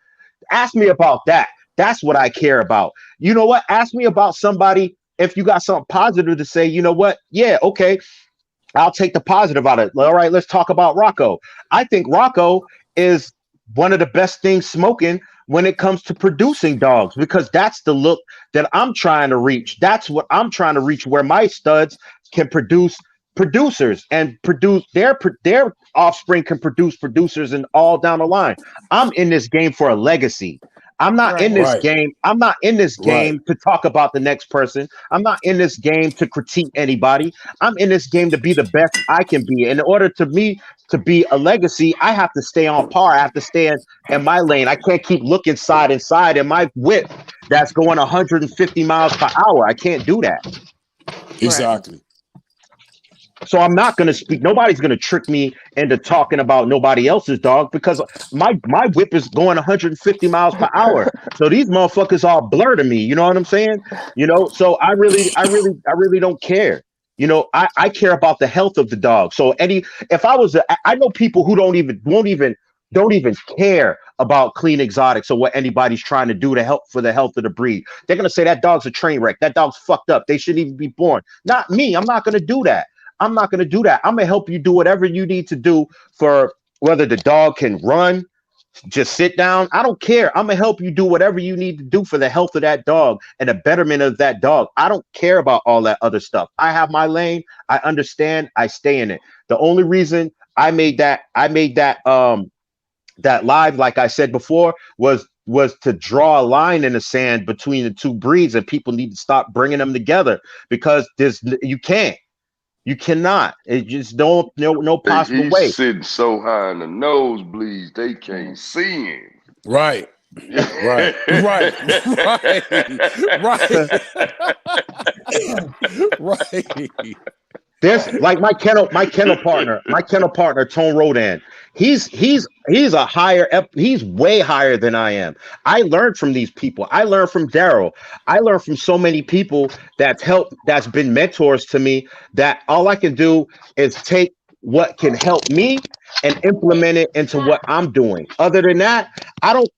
E: Ask me about that. That's what I care about. You know what? Ask me about somebody. If you got something positive to say, you know what? Yeah, okay. I'll take the positive out of it. All right, let's talk about Rocco. I think Rocco is one of the best things smoking when it comes to producing dogs, because that's the look that I'm trying to reach. That's what I'm trying to reach, where my studs can produce producers and produce their offspring can produce producers and all down the line. I'm in this game for a legacy. I'm not in this game. I'm not in this game to talk about the next person. I'm not in this game to critique anybody. I'm in this game to be the best I can be. In order to me to be a legacy, I have to stay on par. I have to stay in my lane. I can't keep looking side and side in my whip that's going 150 miles per hour. I can't do that.
C: Exactly.
E: So I'm not going to speak. Nobody's going to trick me into talking about nobody else's dog because my whip is going 150 miles per hour. So these motherfuckers all blur to me. You know what I'm saying? So I really don't care. I care about the health of the dog. So if I was, I know people who don't even care about clean exotics or what anybody's trying to do to help for the health of the breed. They're gonna say that dog's a train wreck. That dog's fucked up. They shouldn't even be born. Not me. I'm not gonna do that. I'm not gonna do that. I'm gonna help you do whatever you need to do for whether the dog can run, just sit down. I don't care. I'm gonna help you do whatever you need to do for the health of that dog and the betterment of that dog. I don't care about all that other stuff. I have my lane. I understand. I stay in it. The only reason I made that live, like I said before, was to draw a line in the sand between the two breeds, and people need to stop bringing them together because you cannot. It just no possible way.
A: He's sitting so high in the nosebleeds they can't see him.
C: Right. Right.
E: There's like my kennel partner, Tone Rodan. He's way higher than I am. I learned from these people. I learned from Daryl. I learned from so many people that's been mentors to me, that all I can do is take what can help me and implement it into what I'm doing. Other than that, I don't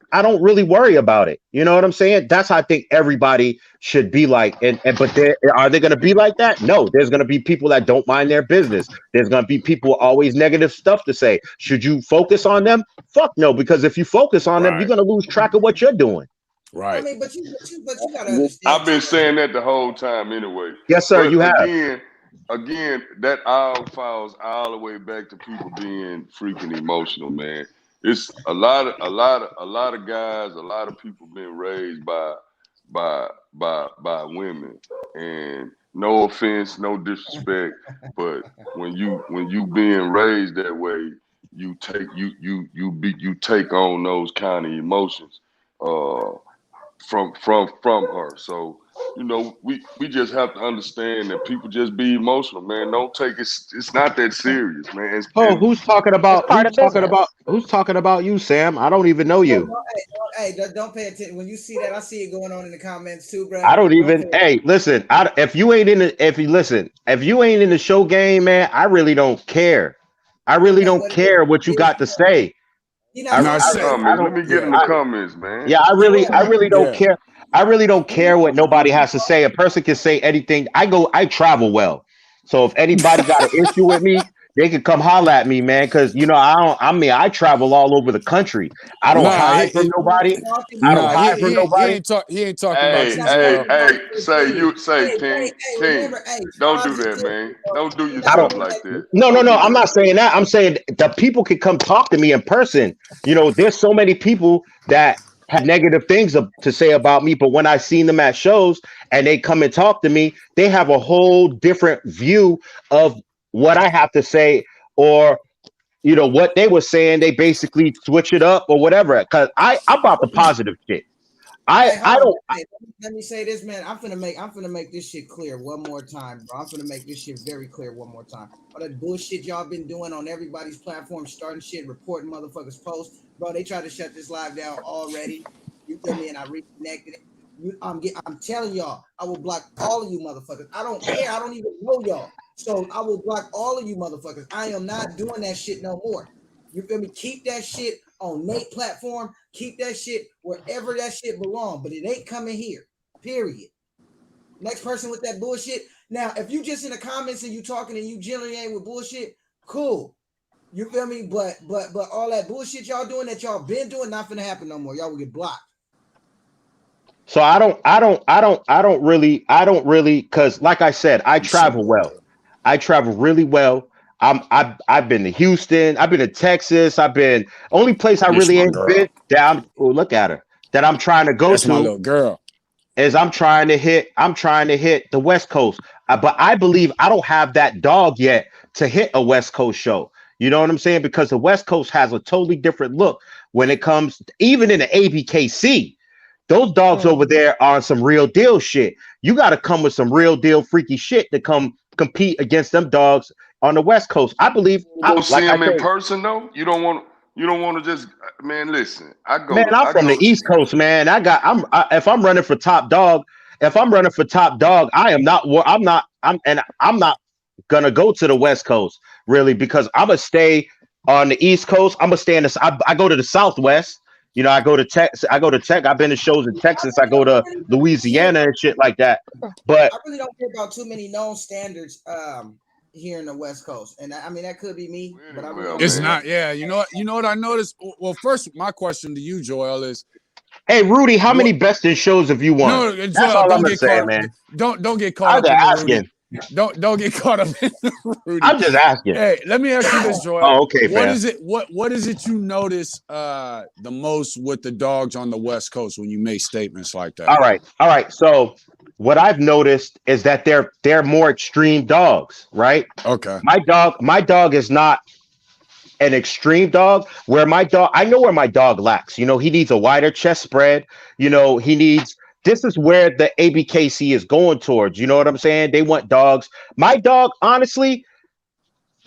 E: really worry about it. You know what I'm saying? That's how I think everybody should be like. But are they going to be like that? No, there's going to be people that don't mind their business. There's going to be people with always negative stuff to say. Should you focus on them? Fuck no, because if you focus on them, you're going to lose track of what you're doing.
C: Right.
B: I mean, but you gotta understand.
A: I've been saying that the whole time anyway.
E: Yes, sir.
A: But
E: You have.
A: Again, that all falls all the way back to people being freaking emotional, man. It's a lot of guys, a lot of people being raised by women. And no offense, no disrespect, but when you being raised that way, you take on those kind of emotions from her. So we just have to understand that people just be emotional, man. Don't take it. It's not that serious, man.
E: Who's talking about?
D: part of business.
E: Who's talking about you, Sam? I don't even know you.
B: Hey, don't pay attention. When you see that, I see it going on in the comments too, bro.
E: I don't even. Hey, listen. If you ain't in the show game, man, I really don't care. I really don't care what you got to say.
A: Let me get in the comments, man.
E: Yeah, I really don't care. I really don't care what nobody has to say. A person can say anything. I travel well. So if anybody got an issue with me, they can come holler at me, man. Because I travel all over the country. I don't hide from nobody. I don't hide from nobody.
C: He ain't talking about you.
A: King. Don't do that, man. Don't do yourself like that.
E: No. I'm not saying that. I'm saying the people can come talk to me in person. There's so many people that have negative things to say about me, but when I seen them at shows and they come and talk to me, they have a whole different view of what I have to say, or what they were saying. They basically switch it up or whatever. Because I'm about the positive shit.
B: Let me say this, man. I'm finna make this shit clear one more time, bro. I'm finna make this shit very clear one more time. All that bullshit y'all been doing on everybody's platform, starting shit, reporting motherfuckers posts, bro. They tried to shut this live down already. You feel me? And I reconnected it. I'm telling y'all, I will block all of you motherfuckers. I don't care. I don't even know y'all. So I will block all of you motherfuckers. I am not doing that shit no more. You feel me? Keep that shit on Nate platform. Keep that shit wherever that shit belongs. But it ain't coming here. Period. Next person with that bullshit. Now, if you just in the comments and you talking and you generally ain't with bullshit, cool. You feel me? But all that bullshit y'all doing that y'all been doing, not finna happen no more. Y'all will get blocked.
E: So I don't really, because like I said, I travel well. I travel really well. I've been to Houston. I've been to Texas. Only place I really ain't been look at her, that I'm trying to go
C: That's
E: to.
C: my little girl.
E: Is I'm trying to hit the West Coast. But I believe I don't have that dog yet to hit a West Coast show. You know what I'm saying? Because the West Coast has a totally different look when it comes, even in the ABKC. Those dogs over there are some real deal shit. You got to come with some real deal freaky shit to come compete against them dogs on the West Coast. I believe,
A: Go see
E: like I
A: him in
E: say,
A: person though. You don't want. You don't want to just. Man, listen.
E: man, I'm
A: I
E: from
A: go
E: the
A: to
E: East
A: see.
E: Coast, man. If I'm running for top dog, I am not. I'm not. I'm not gonna go to the West Coast really because I'm gonna stay on the East Coast. I'm gonna stay in the. I go to the Southwest. You know, I go to Texas. I go to Tech. I've been to shows in Texas. I go to
B: I really don't hear
E: Louisiana
B: about,
E: and shit like that. But
B: I really don't hear about too many known standards here in the West Coast, and I mean that could be me, but I really
A: Well,
B: don't
C: It's
B: hear
A: man.
B: about.
C: not. Yeah, you know what I noticed. Well, first, my question to you, Joel, is
E: hey, Rudy, how
C: what?
E: many best in shows have you won?
C: No,
E: That's
C: Joel,
E: all I'm
C: don't
E: gonna
C: get
E: say,
C: caught up.
E: man.
C: Don't get caught
E: I'm
C: up
E: just
C: in the Rudy.
E: asking.
C: Don't get caught up in the Rudy.
E: I'm just asking.
C: Hey, let me ask you this, Joel.
E: Oh, okay,
C: What
E: fam.
C: is it? What is it you notice the most with the dogs on the West Coast when you make statements like that?
E: All right. So what I've noticed is that they're more extreme dogs, right?
C: Okay.
E: My dog is not an extreme dog. Where my dog, I know where my dog lacks. You know, he needs a wider chest spread. You know, he needs. This is where the ABKC is going towards. You know what I'm saying? They want dogs. My dog, honestly,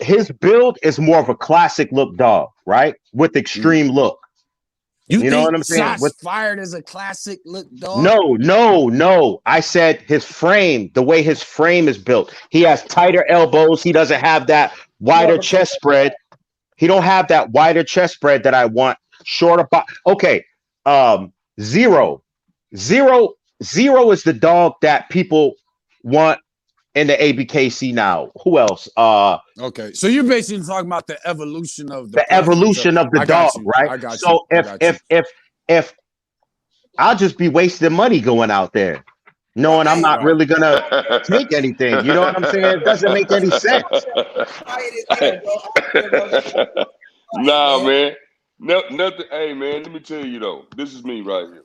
E: his build is more of a classic look dog, right? With extreme look.
C: You
E: You know what
C: think
E: I'm saying?
C: shots
E: With
C: fired is a classic look dog?
E: no. I said his frame, the way his frame is built. He has tighter elbows. He doesn't have that
B: More
E: wider
B: of a
E: chest spread. He don't have that wider chest spread that I want. Shorter. Okay. Um. Zero. Zero. Zero is the dog that people want in the ABKC now. Who else?
C: Okay, so you're basically talking about the evolution of the
E: The
C: preference of.
E: evolution of the
C: I got
E: dog,
C: you.
E: right?
C: I got you.
E: So
C: I got you.
E: if I'll just be wasting money going out there,
B: Well,
E: knowing I'm
B: hey,
E: not
C: Right.
E: really gonna take anything. You know what I'm saying? It doesn't make any sense.
B: quiet as hell, bro. I don't care about shit. Quiet,
A: Nah,
B: man.
A: man. No, nothing. Hey, man. Let me tell you though. This is me right here.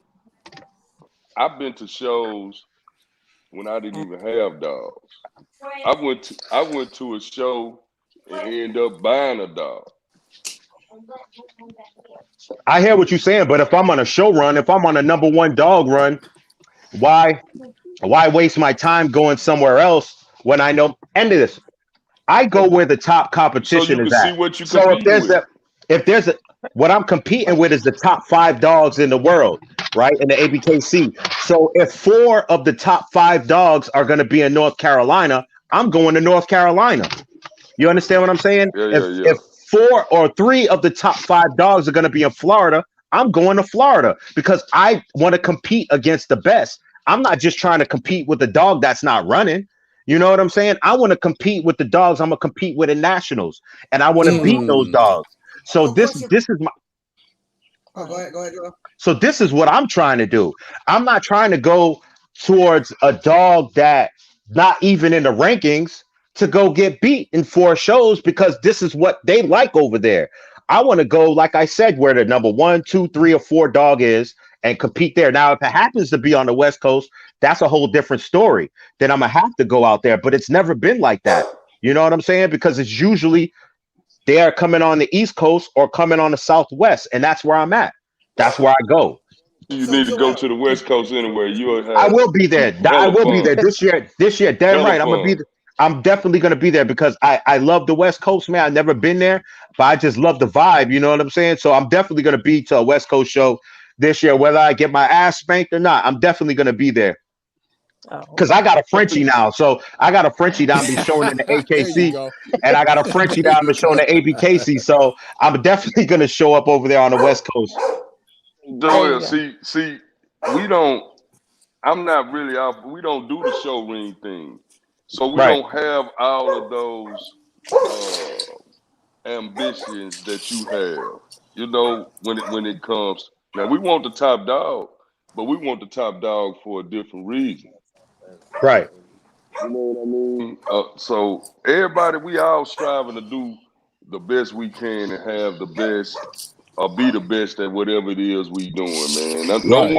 A: I've been to shows when I didn't even have dogs. I went to a show and ended up buying a dog.
E: I hear what you're saying, but if I'm on a show run, if I'm on a number one dog run, why waste my time going somewhere else when I know end of this? I go where the top
A: So you
E: competition
A: can
E: is
A: see
E: at.
A: what you
E: So
A: competing with.
E: if there's a what I'm competing with is the top five dogs in the world, right? In the ABKC. So if four of the top five dogs are going to be in North Carolina, I'm going to North Carolina. You understand what I'm saying?
A: Yeah,
E: If
A: yeah, yeah.
E: if four or three of the top five dogs are going to be in Florida, I'm going to Florida because I want to compete against the best. I'm not just trying to compete with the dog that's not running. You know what I'm saying? I want to compete with the dogs I'm gonna compete with in nationals, and I want to
B: So,
E: beat those
C: Mm.
E: dogs. So
B: so question.
E: this is my
B: Oh, go ahead, Joe.
E: so this is what I'm trying to do. I'm not trying to go towards a dog that not even in the rankings to go get beat in four shows because this is what they like over there. I want to go, like I said, where the number one, two, three, or four dog is and compete there. Now, if it happens to be on the West Coast, that's a whole different story. Then I'm gonna have to go out there. But it's never been like that. You know what I'm saying? Because it's usually they are coming on the East Coast or coming on the Southwest, and that's where I'm at. That's where I go.
A: You
B: So
A: need to go
B: Joel,
A: to the West Coast anyway. You'll
E: I
A: have
E: will be there. I
A: hella
E: will be there
A: fun.
E: this year. This year, damn
A: Hella
E: right. I'm gonna be.
A: fun.
E: I'm definitely gonna be there because I love the West Coast, man. I've never been there, but I just love the vibe. You know what I'm saying? So I'm definitely gonna be to a West Coast show this year, whether I get my ass spanked or not. I'm definitely gonna be there
D: Oh.
E: because I got a Frenchie now. So I got a Frenchie that I'm be showing in the
C: There you
E: AKC,
C: go.
E: and I got a Frenchie
C: There
E: that I'm
C: you
E: be showing
C: go.
E: the ABKC. So I'm definitely gonna show up over there on the West Coast.
D: There you
A: Joel,
D: go.
A: see, we don't. I'm not really out. We don't do the show ring thing, so we
E: Right.
A: don't have all of those ambitions that you have. You know, when it comes now, we want the top dog, but we want the top dog for a different reason.
E: Right.
A: You know what I mean? So everybody, we all striving to do the best we can and have the best or be the best at whatever it is we doing, man.
C: Right.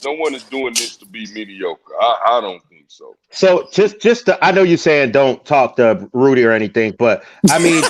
A: No one is doing this to be mediocre. I don't think so.
E: So I know you're saying don't talk to Rudy or anything, but I mean,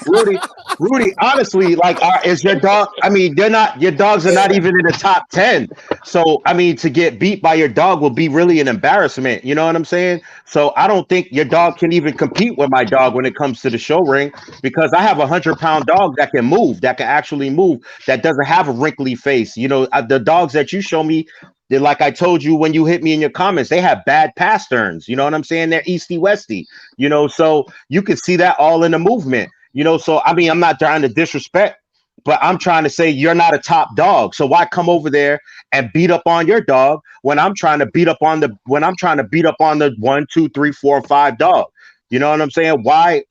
E: Rudy. Rudy, honestly, like, is your dog? I mean, they're not. Your dogs are not even in the top 10. So, I mean, to get beat by your dog will be really an embarrassment. You know what I'm saying? So, I don't think your dog can even compete with my dog when it comes to the show ring because I have a 100-pound dog that can move, that can actually move, that doesn't have a wrinkly face. You know, the dogs that you show me. They're like I told you when you hit me in your comments, they have bad pasterns. You know what I'm saying? They're easty westy. You know, so you can see that all in the movement. You know, so I mean, I'm not trying to disrespect, but I'm trying to say you're not a top dog. So why come over there and beat up on your dog when I'm trying to beat up on the 1, 2, 3, 4, 5 dog? You know what I'm saying? Why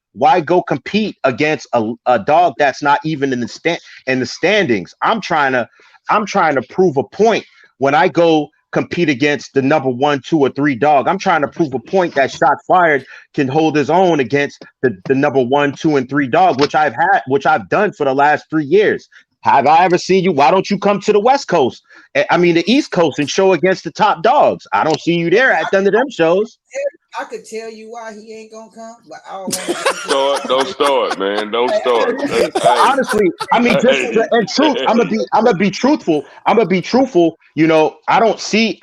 E: go compete against a dog that's not even in the standings? I'm trying to prove a point when I go compete against the number 1, 2, or 3 dog. I'm trying to prove a point that shots fired can hold his own against the number 1, 2, and 3 dog, which I've done for the last 3 years. Have I ever seen you? Why don't you come to the West Coast? I mean, the East Coast and show against the top dogs. I don't see you there at none of them shows.
B: I could tell you why he ain't gonna come, but I don't want to.
A: Don't start, man. Don't start.
E: But
A: Hey,
E: honestly, I mean, just
A: hey,
E: in truth, I'm gonna be truthful. I'm gonna be truthful. You know, I don't see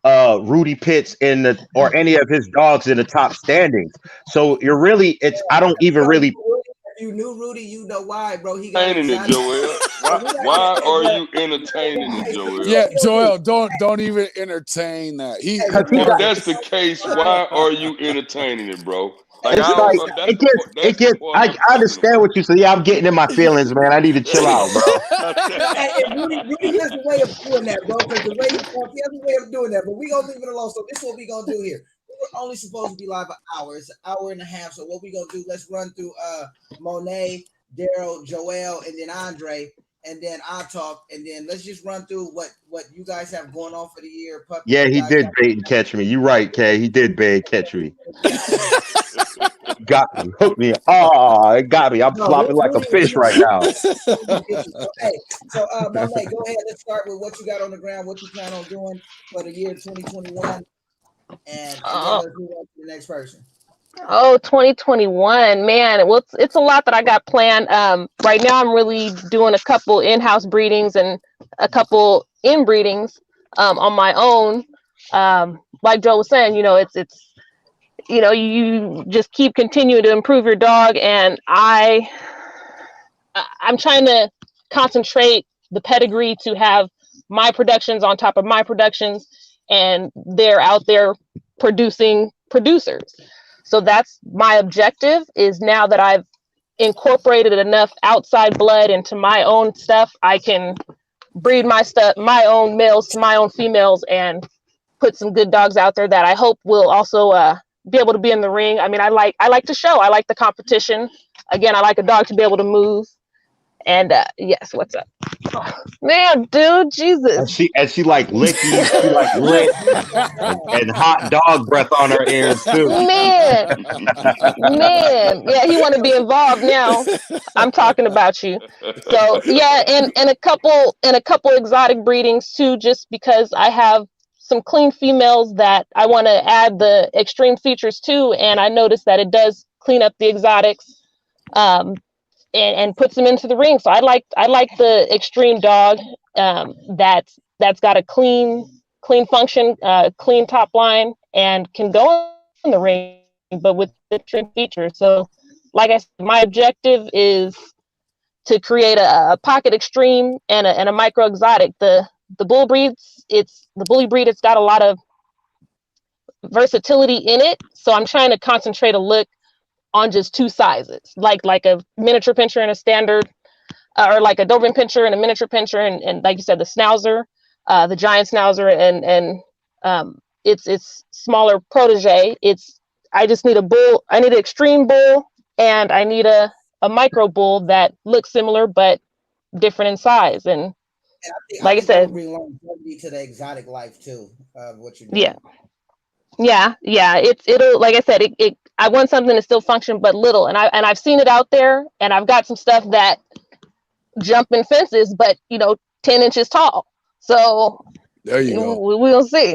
E: Rudy Pitts in the or any of his dogs in the top standings. So you're really it's I don't even really
B: If you knew Rudy, you know why, bro. He got
A: entertaining it,
B: exotic.
A: Joel. Why are you entertaining it, Joel?
C: Yeah, Joel, don't even entertain that.
E: because he
A: If
E: got
A: that's the case, why are you entertaining it, bro? Like
E: it's
A: I
E: like
A: don't. That's
E: it
A: the
E: gets
A: part.
E: it
A: That's the
E: gets
A: part
E: I
A: I'm talking
E: understand
A: about.
E: what you say. Yeah, I'm getting in my feelings, man. I need to chill out, bro.
B: And Rudy has a way of doing that, bro. Because the way he talks, he has a way of doing that. But we gonna leave it alone. So this is what we gonna do here. We're only supposed to be live an hour. It's an hour and a half. So what we gonna do? Let's run through Monet, Daryl, Joel, and then Andre, and then I'll talk, and then let's just run through what you guys have going on for the year. Puppy,
E: Yeah,
B: you
E: he
B: guys
E: did
B: got.
E: bait and catch me. You right, Kay. He did bait and catch me. Got me, hooked me. Oh, it got me. I'm
B: No,
E: flopping like a fish right now.
B: Okay, so Monet, go ahead. Let's start with what you got on the ground, what you plan on doing for the year 2021, and then
D: Oh,
B: let's move on to the next person.
D: 2021, man. Well, it's a lot that I got planned. Right now I'm really doing a couple in-house breedings and a couple inbreedings on my own. Like Joe was saying, it's you just keep continuing to improve your dog, and I'm trying to concentrate the pedigree to have my productions on top of my productions, and they're out there producing producers. So that's my objective, is now that I've incorporated enough outside blood into my own stuff, I can breed my own males to my own females, and put some good dogs out there that I hope will also be able to be in the ring. I mean, I like to show. I like the competition. Again, I like a dog to be able to move. And yes, what's up? Oh, man, dude,
E: And
D: Jesus.
E: she like licky, she like lick and hot dog breath on her ears too.
D: Man, man. Yeah, he want to be involved now. I'm talking about you. So yeah, and a couple exotic breedings too, just because I have some clean females that I want to add the extreme features to, and I noticed that it does clean up the exotics, and puts them into the ring. So I like the extreme dog, that's got a clean function, clean top line, and can go in the ring, but with extreme features. So, like I said, my objective is to create a pocket extreme and a micro exotic. The bull breeds, it's the bully breed. It's got a lot of versatility in it. So I'm trying to concentrate a look on just two sizes, like a miniature pincher and a standard, or like a Doberman pincher and a miniature pincher, and like you said, the schnauzer, the giant schnauzer, and its smaller protege. I just need a bull. I need an extreme bull, and I need a micro bull that looks similar but different in size. And
B: I
D: like I
B: think that will
D: said,
B: bring longevity to the exotic life too of what you're
D: yeah,
B: doing.
D: yeah. It'll, like I said, it I want something to still function but little, and I've seen it out there, and I've got some stuff that jumping fences, but 10 inches tall. So
C: There you go.
D: We'll see.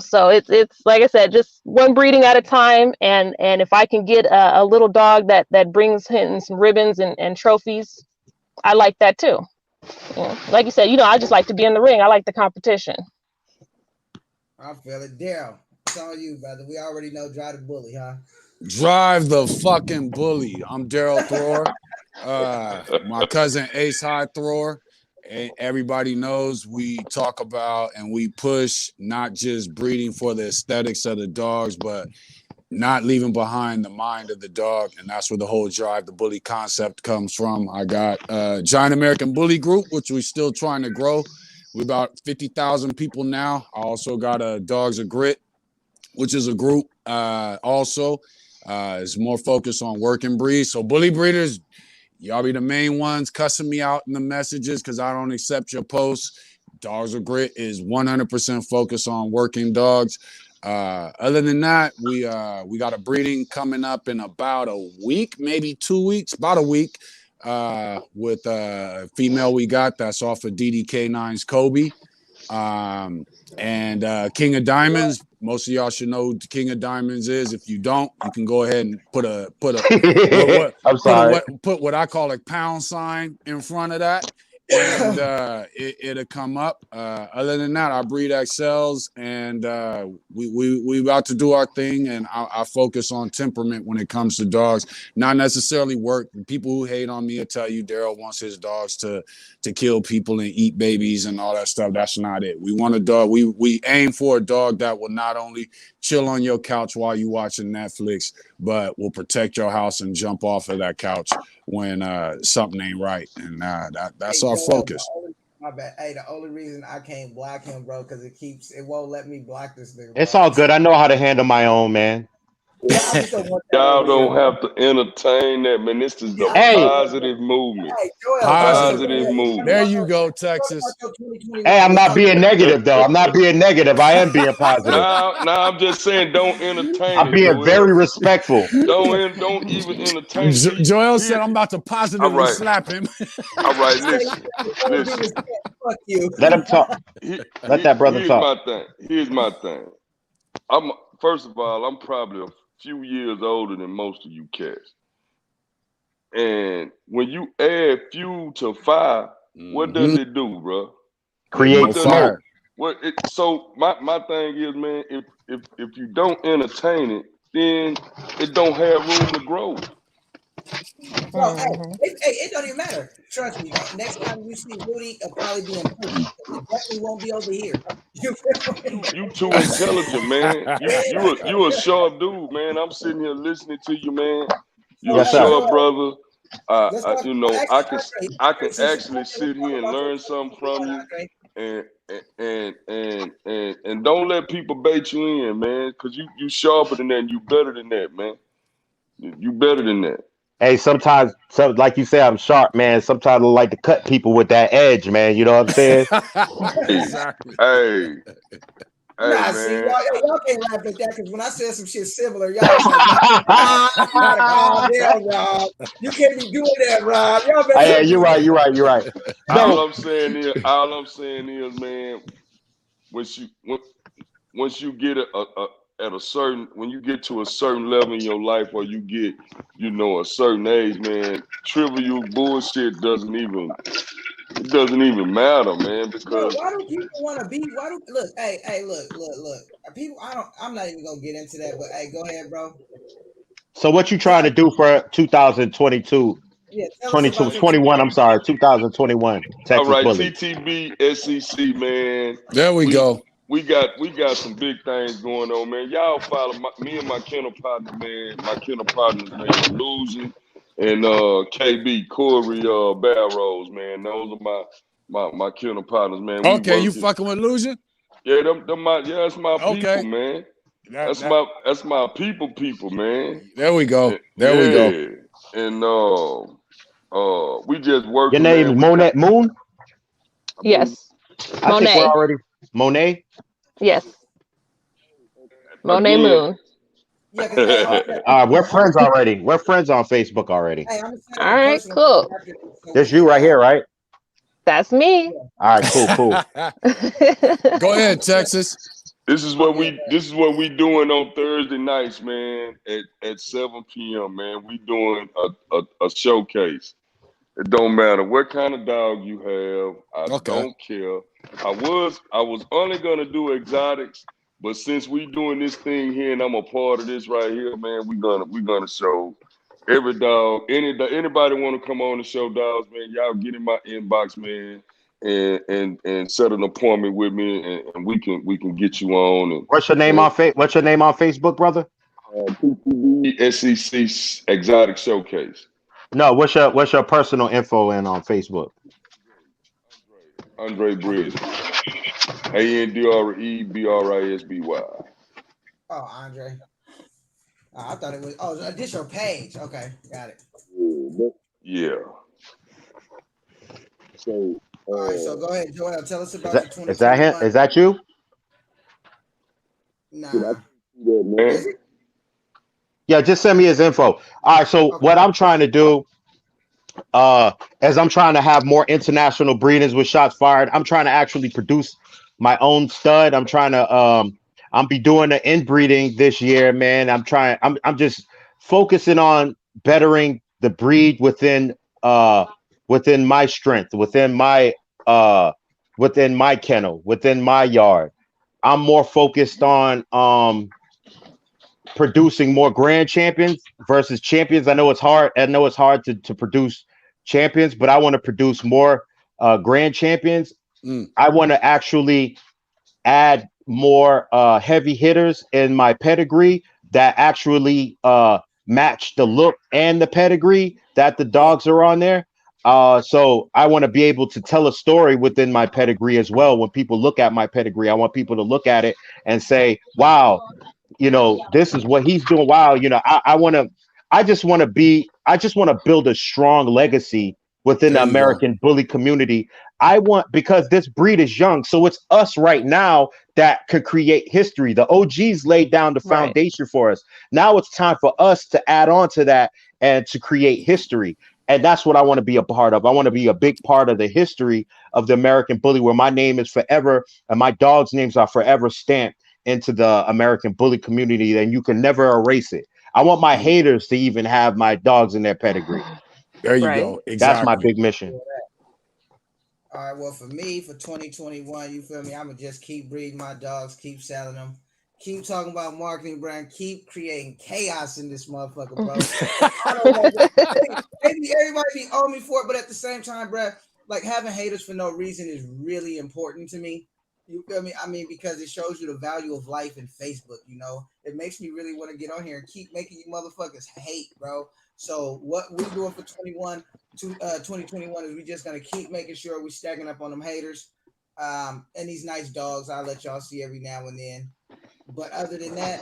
D: So it's like I said, just one breeding at a time. And if I can get a little dog that brings in some ribbons and trophies, I like that too. Like you said, I just like to be in the ring. I like the competition.
B: I feel it. Daryl, it's on you, brother. We already know drive the bully, huh?
C: Drive the fucking bully. I'm Daryl Thrower. My cousin Ace High Thrower. Everybody knows we talk about and we push not just breeding for the aesthetics of the dogs, but not leaving behind the mind of the dog. And that's where the whole Drive the Bully concept comes from. I got Giant American Bully Group, which we're still trying to grow. We're about 50,000 people now. I also got a Dogs of Grit, which is a group also. It's more focused on working breeds. So bully breeders, y'all be the main ones cussing me out in the messages because I don't accept your posts. Dogs of Grit is 100% focused on working dogs. Other than that, we got a breeding coming up in about a week, maybe 2 weeks, about a week, with a female we got that's off of DDK9's Kobe. And King of Diamonds. Most of y'all should know who the King of Diamonds is. If you don't, you can go ahead and put
E: I'm sorry.
C: put what I call a pound sign in front of that, and it'll come up. Other than that, I breed XLs, and we about to do our thing, and I focus on temperament when it comes to dogs, not necessarily work. People who hate on me will tell you Daryl wants his dogs to kill people and eat babies and all that stuff. That's not it. We want a dog. We aim for a dog that will not only chill on your couch while you watching Netflix, but will protect your house and jump off of that couch when something ain't right. And that's our focus.
B: My bad. Hey, the only reason I can't block him, bro, because it won't let me block this nigga. Bro.
E: It's all good. I know how to handle my own, man.
A: Y'all don't have to entertain that, man. This is the positive movement.
B: Hey, Joel,
A: positive movement.
C: There you go, Texas.
E: Hey, I'm not being negative, though. I'm not being negative. I am being positive.
A: Now I'm just saying, don't entertain
E: I'm being very respectful.
A: Don't even entertain it.
C: Joel said, "I'm about to positively slap him."
A: All right, listen.
B: Fuck you.
E: Let him talk. Let that brother talk.
A: Here's my thing. First of all, I'm probably a few years older than most of you cats. And when you add fuel to fire, what does it do, bro?
E: Create fire.
A: So my thing is, man, if you don't entertain it, then it don't have room to grow.
B: Bro, it don't even matter. Trust me. Next time you see Rudy, it'll probably be in person. It definitely won't be over here.
A: You too intelligent, man. You a sharp dude, man. I'm sitting here listening to you, man. You a sharp brother. I can actually sit here and learn something from you, and don't let people bait you in, man. Cause you sharper than that. And you better than that, man. You better than that.
E: Hey, sometimes, like you say, I'm sharp, man. Sometimes I like to cut people with that edge, man. You know what I'm saying?
C: Exactly.
A: Hey,
B: man. See, y'all can't laugh at that because when I said some shit similar, y'all was like, calm down, Rob. You can't be doing that, Rob.
E: Yeah, you're right.
A: All I'm saying is, man, once you get when you get to a certain level in your life, or you get, a certain age, man, trivial bullshit doesn't even matter, man. Because
B: why do people want to be? Look. People, I'm not even gonna get into that. But hey, go ahead, bro.
E: So what you trying to do for 2022?
B: Yeah,
E: 2021. I'm sorry, 2021. Texas
A: all right,
E: Bully.
A: TTB, SEC, man.
C: There we go.
A: We got some big things going on, man. Y'all follow me and my kennel partner, man. My kennel partners, man, Illusion and KB Corey Barrows, man. Those are my kennel partners, man.
C: Okay, you fucking with Illusion?
A: Yeah, that's my people, man. That's my people, man.
C: There we go. We go.
A: And we just working.
E: Your name Monette Moon?
D: Yes.
E: I think we're already Monet.
D: Yes. Monet Moon.
E: We're friends already. We're friends on Facebook already.
B: Hey,
D: all right, cool.
E: There's you right here, right?
D: That's me.
B: Yeah.
E: All right, cool.
C: Go ahead, Texas.
A: This is what
B: Yeah,
A: we doing on Thursday nights, man. At 7 p.m. Man, we doing a showcase. It don't matter what kind of dog you have. I
C: Okay.
A: don't care. I was only gonna do exotics, but since we doing this thing here and I'm a part of this right here, man, we gonna show every dog. Anybody want to come on and show dogs, man? Y'all get in my inbox, man, and set an appointment with me, and we can get you on.
E: What's your name
A: And
E: on What's your name on Facebook, brother?
A: PTV SEC Exotic Showcase.
E: No, what's your personal info in on Facebook?
A: Andre Brisby. ANDREBRISBY.
B: Oh, Andre. I thought it was. Oh, this your page. Okay, got it.
A: Yeah. So,
B: All right, so go ahead, Joel. Tell us
E: Is
B: about
E: that
B: your
E: is that him?
B: 2021.
E: Is that you?
B: Nah,
A: man.
B: is it?
E: Yeah, just send me his info. All right, so
B: Okay.
E: what I'm trying to do, as I'm trying to have more international breedings with shots fired, I'm trying to actually produce my own stud. I'm be doing the inbreeding this year, man. I'm just focusing on bettering the breed within my strength, uh within my kennel, within my yard. I'm more focused on producing more grand champions versus champions. I know it's hard. I know it's hard to produce champions, but I want to produce more grand champions.
C: Mm.
E: I want to actually add more heavy hitters in my pedigree that actually match the look and the pedigree that the
B: Yeah.
E: dogs are on there. So I want to be able to tell a story within my pedigree as well. When people look at my pedigree, I want people to look at it and say, wow, this is what he's doing. Wow, I just want to build a strong legacy within
C: There
E: the
C: you go.
E: American bully community. Because this breed is young, so it's us right now that could create history. The OGs laid down the
D: Right.
E: foundation for us. Now it's time for us to add on to that and to create history. And that's what I want to be a part of. I want to be a big part of the history of the American bully, where my name is forever and my dogs' names are forever stamped into the American bully community, and you can never erase it. I want my
C: Mm.
E: haters to even have my dogs in their pedigree.
C: There you
D: Right.
C: go.
E: That's my
C: Exactly.
E: big mission.
B: All right. Well, for me, for 2021, you feel me? I'm gonna just keep breeding my dogs, keep selling them, keep talking about marketing brand, keep creating chaos in this motherfucker, bro. I don't know. Maybe everybody be on me for it, but at the same time, bro, like having haters for no reason is really important to me. You feel me? I mean, because it shows you the value of life in Facebook. It makes me really want to get on here and keep making you motherfuckers hate, bro. So what we doing for 2021 is we just gonna keep making sure we stacking up on them haters, and these nice dogs. I'll let y'all see every now and then. But other than that,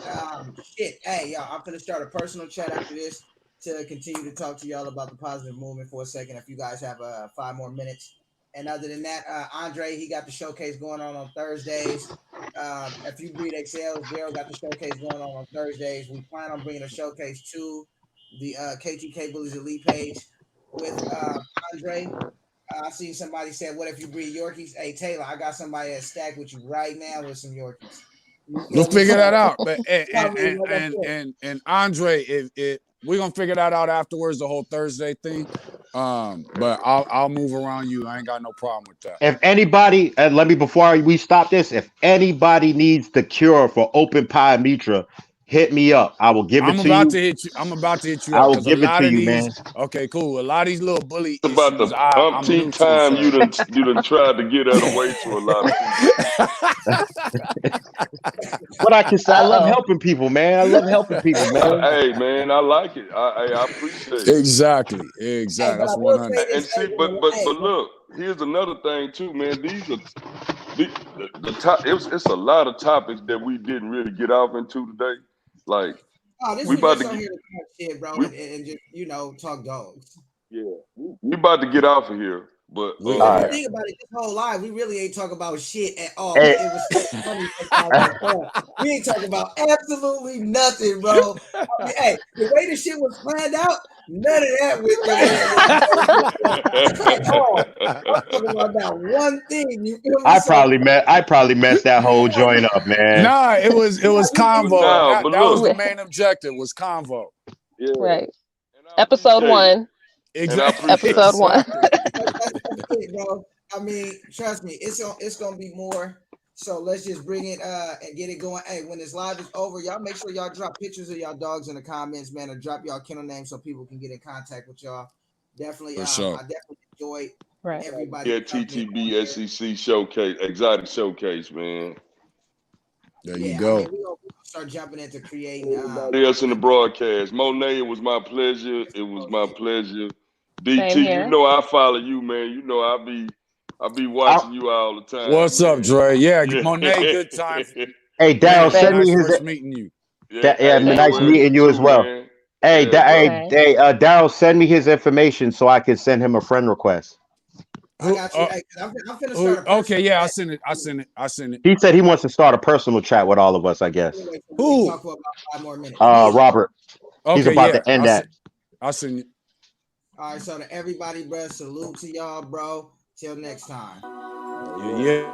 B: shit. Hey, y'all, I'm gonna start a personal chat after this to continue to talk to y'all about the positive movement for a second. If you guys have 5 more minutes. And other than that, Andre, he got the showcase going on Thursdays. If you breed XL, Daryl got the showcase going on Thursdays. We plan on bringing a showcase to the KTK Bullies Elite page with Andre. I seen somebody said, "What if you breed Yorkies?" Hey Taylor, I got somebody that's stacked with you right now with some Yorkies. You
C: We'll
B: feel me?
C: figure that
B: So,
C: out. But
B: I mean, like I said,
C: and Andre, if we're gonna figure that out afterwards, the whole Thursday thing. But I'll move around you. I ain't got no problem with that.
E: If anybody, let me before we stop this, if anybody needs the cure for open pyometra, hit me up. I will give it
C: I'm
E: to
C: about
E: you.
C: to hit you. I'm about to hit you
E: I
C: up
E: will
C: because a
E: give it
C: lot
E: to
C: of
E: you,
C: these.
E: man.
C: Okay, cool. A lot of these little bully
A: It's about the
C: issues. I'm new
A: umpteenth
C: to.
A: time
C: So.
A: you done tried to get that away to a lot of people.
E: What I can say, I love
D: Uh-oh.
E: helping people, man. I love helping people, man.
A: Hey man, I like it. I appreciate it.
C: Exactly.
B: hey, but I
C: That's
B: will say
C: 100.
B: this.
A: And see,
B: Hey,
A: but look, here's another thing too, man. These are the top. It's a lot of topics that we didn't really get off into today. Like
B: oh, this
A: we
B: was
A: about
B: just
A: to
B: on
A: get
B: here to talk shit, bro,
A: we
B: and just talk dogs.
A: yeah we about to get off of here. But
B: If
C: All
B: you
C: right.
B: think about it, this whole live, we really ain't talking about shit at all.
E: Hey.
B: But it was so funny. We ain't talking about absolutely nothing, bro. I mean, hey, the way the shit was planned out, none of that with the way at all. I'm talking about that one thing. You feel me?
E: I probably messed that whole joint up, man.
C: Nah, it was convo.
A: No,
C: That
A: but
C: was
A: look.
C: the main objective, was convo.
A: Yeah.
D: Right.
A: And I
D: Episode
A: appreciate it.
D: 1.
A: And I appreciate
D: Episode 1.
B: That's it, bro. I mean, trust me, it's gonna be more. So let's just bring it and get it going. Hey, when this live is over, y'all make sure y'all drop pictures of y'all dogs in the comments, man, or drop y'all kennel names so people can get in contact with y'all. Definitely,
C: For sure.
B: I definitely enjoyed
D: Right.
B: everybody.
A: Yeah, TTB SEC showcase, exotic showcase, man.
C: There
B: Yeah,
C: you go.
B: I mean, we're gonna start jumping into creating.
A: Everybody else in the broadcast. Monet, it was my pleasure. It was my pleasure.
D: Same
A: DT,
D: here.
A: you know I follow you, man. You know I be watching you all the time.
C: What's
A: man.
C: up, Dre? Yeah, Monet, good time.
E: Hey, Daryl,
C: Man,
E: send me
C: nice
E: his.
C: first meeting you.
E: Yeah,
A: hey,
E: nice
A: Joel,
E: meeting you as
A: too,
E: well.
A: man.
E: Hey,
A: Yeah,
E: Daryl, send me his information so I can send him a friend request.
B: I got you. Hey, I'm finna start a
C: Okay, yeah, I
B: chat.
C: sent it.
E: He said he wants to start a personal chat with all of us, I guess.
B: Anyway, so we can
C: Who?
B: talk for about 5 more minutes. Me.
E: Robert. He's
C: Okay,
E: about
C: yeah,
E: to end that.
C: I sent it.
B: All right, so to everybody, bro, salute to y'all, bro. Till next time.
C: Yeah.